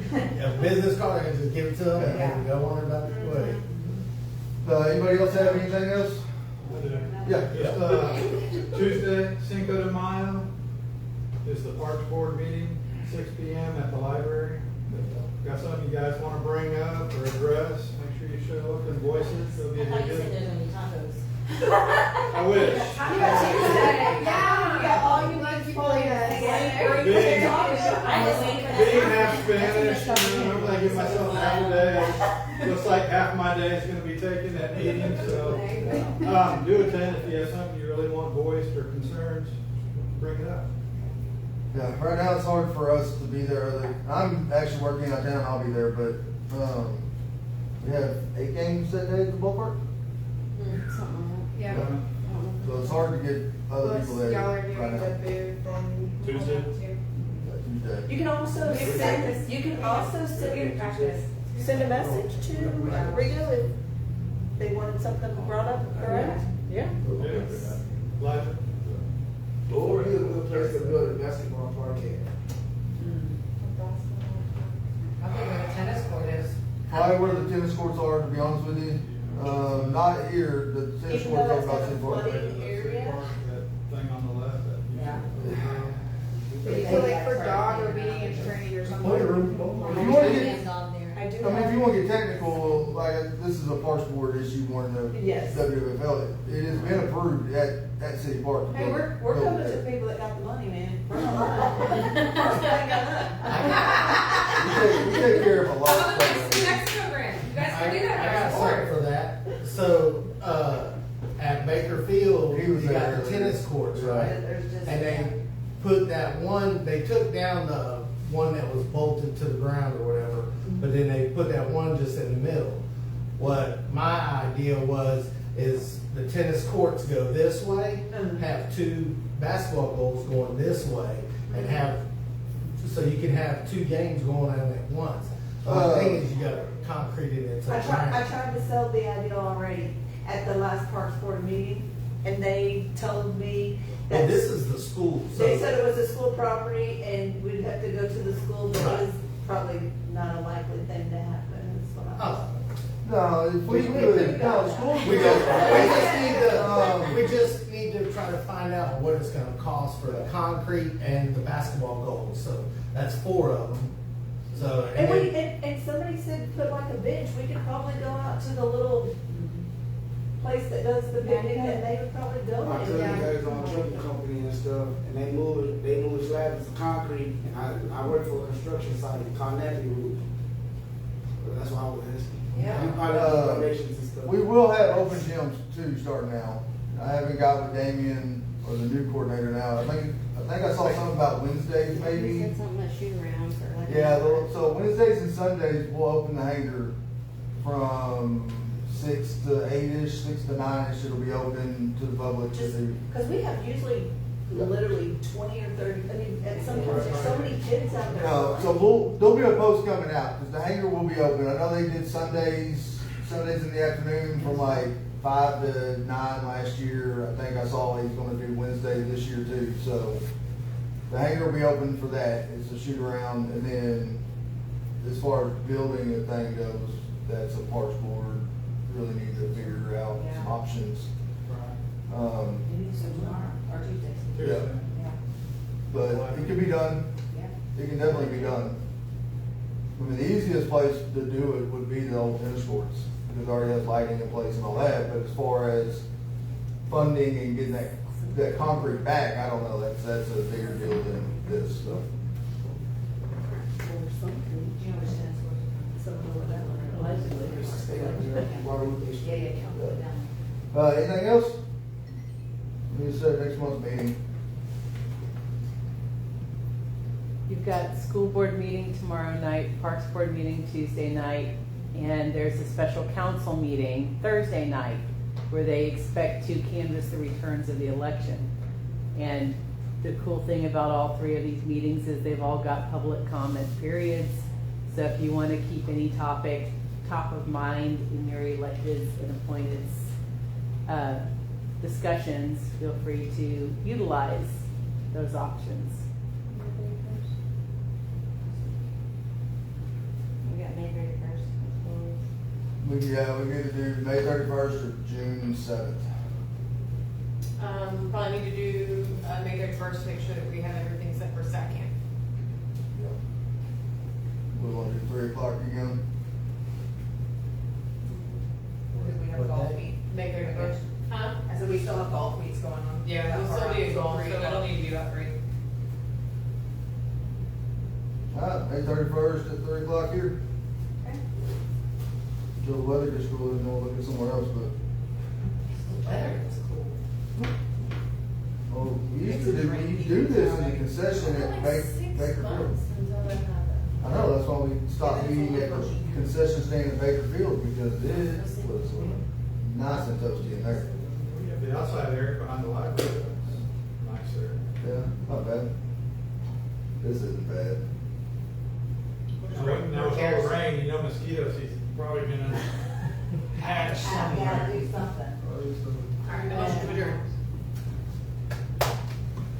I: a business card and just give it to them and then go on about your way.
A: Anybody else have anything else? Yeah.
O: Just, Tuesday, Cinco de Mayo, is the Parks Board meeting, 6 p.m. at the library. Got something you guys want to bring up or address, make sure you show up and voice it, it'll be
F: I
O: a
F: thought you
O: good.
F: said there's gonna be tacos.
O: I wish.
J: Yeah, all you need is probably
O: Being
F: I was waiting for that.
O: being half Spanish, you know, I give myself half a day. Looks like half my day is gonna be taken at meetings, so, do attend if you have something you really want voiced or concerns, bring it up.
A: Yeah, right now it's hard for us to be there. I'm actually working out of town, I'll be there, but, we have 8 games that day at the ballpark.
J: Yeah.
A: So it's hard to get other people there
J: Y'all are
A: right
J: doing
A: now.
J: the booth and.
L: Tuesday?
A: Tuesday.
C: You can also send a message to Rita if they wanted something brought up, correct?
O: Yeah. Elijah?
L: Lord.
K: Good place to build a basketball park at.
H: I think where the tennis court is.
A: Probably where the tennis courts are, to be honest with you. Not here, the tennis
C: Even
A: courts
C: though
A: are
C: it's
A: about
C: got a
A: 10 courts.
C: flooding area.
O: That thing on the left, that.
F: Yeah.
J: So like for dog or being in training or something.
A: If you wanna get,
C: I do
A: I mean, if you wanna get technical, like, this is a Parks Board issue more than the
C: Yes.
A: WWFL. It has been approved at City Park.
C: Hey, we're coming to people that got the money, man. We're not. First thing got
A: We take care of a lot
M: How
A: of
M: about
A: stuff.
M: the next program? You guys
I: I
M: can do that.
I: got
M: around
I: something
M: board.
I: for that. So, at Baker Field, one, they took down the one that was bolted to the ground or whatever, but then they put that one just in the middle. What my idea was, is the tennis courts go this way, have 2 basketball goals going this way, and have, so you can have 2 games going on at once. The thing is, you gotta concrete it into the
C: I
I: ground.
C: tried to sell the idea already at the last Parks Board meeting, and they told me
I: Well,
C: that.
I: this is the school, so.
C: They said it was a school property and we'd have to go to the school, but it was probably not a likely thing to happen, is what I.
I: Oh.
A: No, if we could, no, schools.
I: We just need to try to find out what it's gonna cost for the concrete and the basketball goals, so that's 4 of them. So,
C: And
I: and
C: we,
I: then,
C: and somebody said put like a bench, we could probably go out to the little place that does the picnic and they would probably go
K: My cousin
C: in.
K: has on a trucking company and stuff, and they move slabs of concrete, and I work for a construction site in Carnegie Roof. That's why I was asking.
G: Yeah.
K: You probably have donations and stuff.
A: We will have open gyms too, starting now. I haven't got with Damien or the new coordinator now. I think I saw something about Wednesdays
B: You
A: maybe.
B: said something about shoot arounds or like.
A: Yeah, so Wednesdays and Sundays, we'll open the hangar from 6 to 8-ish, 6 to 9-ish. It'll be open to the public to
C: Just,
A: do.
C: cause we have usually literally 20 or 30, I mean, at some times there's so many kids out there.
A: So there'll be a post coming out, because the hangar will be open. I know they did Sundays in the afternoon from like 5 to 9 last year. I think I saw he's gonna do Wednesday this year too, so the hangar will be open for that. It's a shoot around, and then as far as building the thing goes, that's a parks board, really need to figure out some options.
G: Maybe so tomorrow, or Tuesday.
A: Yeah,
G: Yeah.
A: but it can be done.
G: Yeah.
A: It can definitely be done. I mean, the easiest place to do it would be the old tennis courts, because it already has lighting in place and all that, but as far as funding and getting that concrete back, I don't know, that's a bigger deal than this, so.
C: Or something.
G: Do you know which tennis court?
C: Something like that, allegedly.
G: Yeah, count it down.
A: Anything else? We just said next month's meeting.
E: You've got school board meeting tomorrow night, parks board meeting Tuesday night, and there's a special council meeting Thursday night where they expect to canvass the returns of the election. And the cool thing about all 3 of these meetings is they've all got public comment periods. So if you want to keep any topic top of mind in your elected and appointed discussions, feel free to utilize those options.
F: We got May 31st.
A: We need to do May 31st or June 7th.
B: Probably need to do, May 31st, to make sure that we have everything set for SAC camp.
A: We want to do 3 o'clock again.
J: Because we have golf meet.
B: May 31st. Huh?
J: I said we still have golf meets going on.
B: Yeah, we'll still be a goal, so that'll need to be about 3.
A: Alright, May 31st at 3 o'clock here.
G: Okay.
A: Until the weather gets cool, then we'll look at somewhere else, but.
G: Weather is cool.
A: Oh, we used to do this in the concession at Baker Field.
B: Until that happens.
A: I know, that's why we stopped meeting at the concession stand at Baker Field, because it was nice and toasty in there.
O: The outside area behind the library, nice there.
A: Yeah, not bad. This isn't bad.
O: Now with all the rain, you know mosquitoes, he's probably gonna hatch
G: I
O: somewhere.
G: gotta do something.
B: Alright, the motion to adjourn.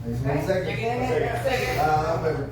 A: Thanks, 1 second.
B: Second.
A: I'm over.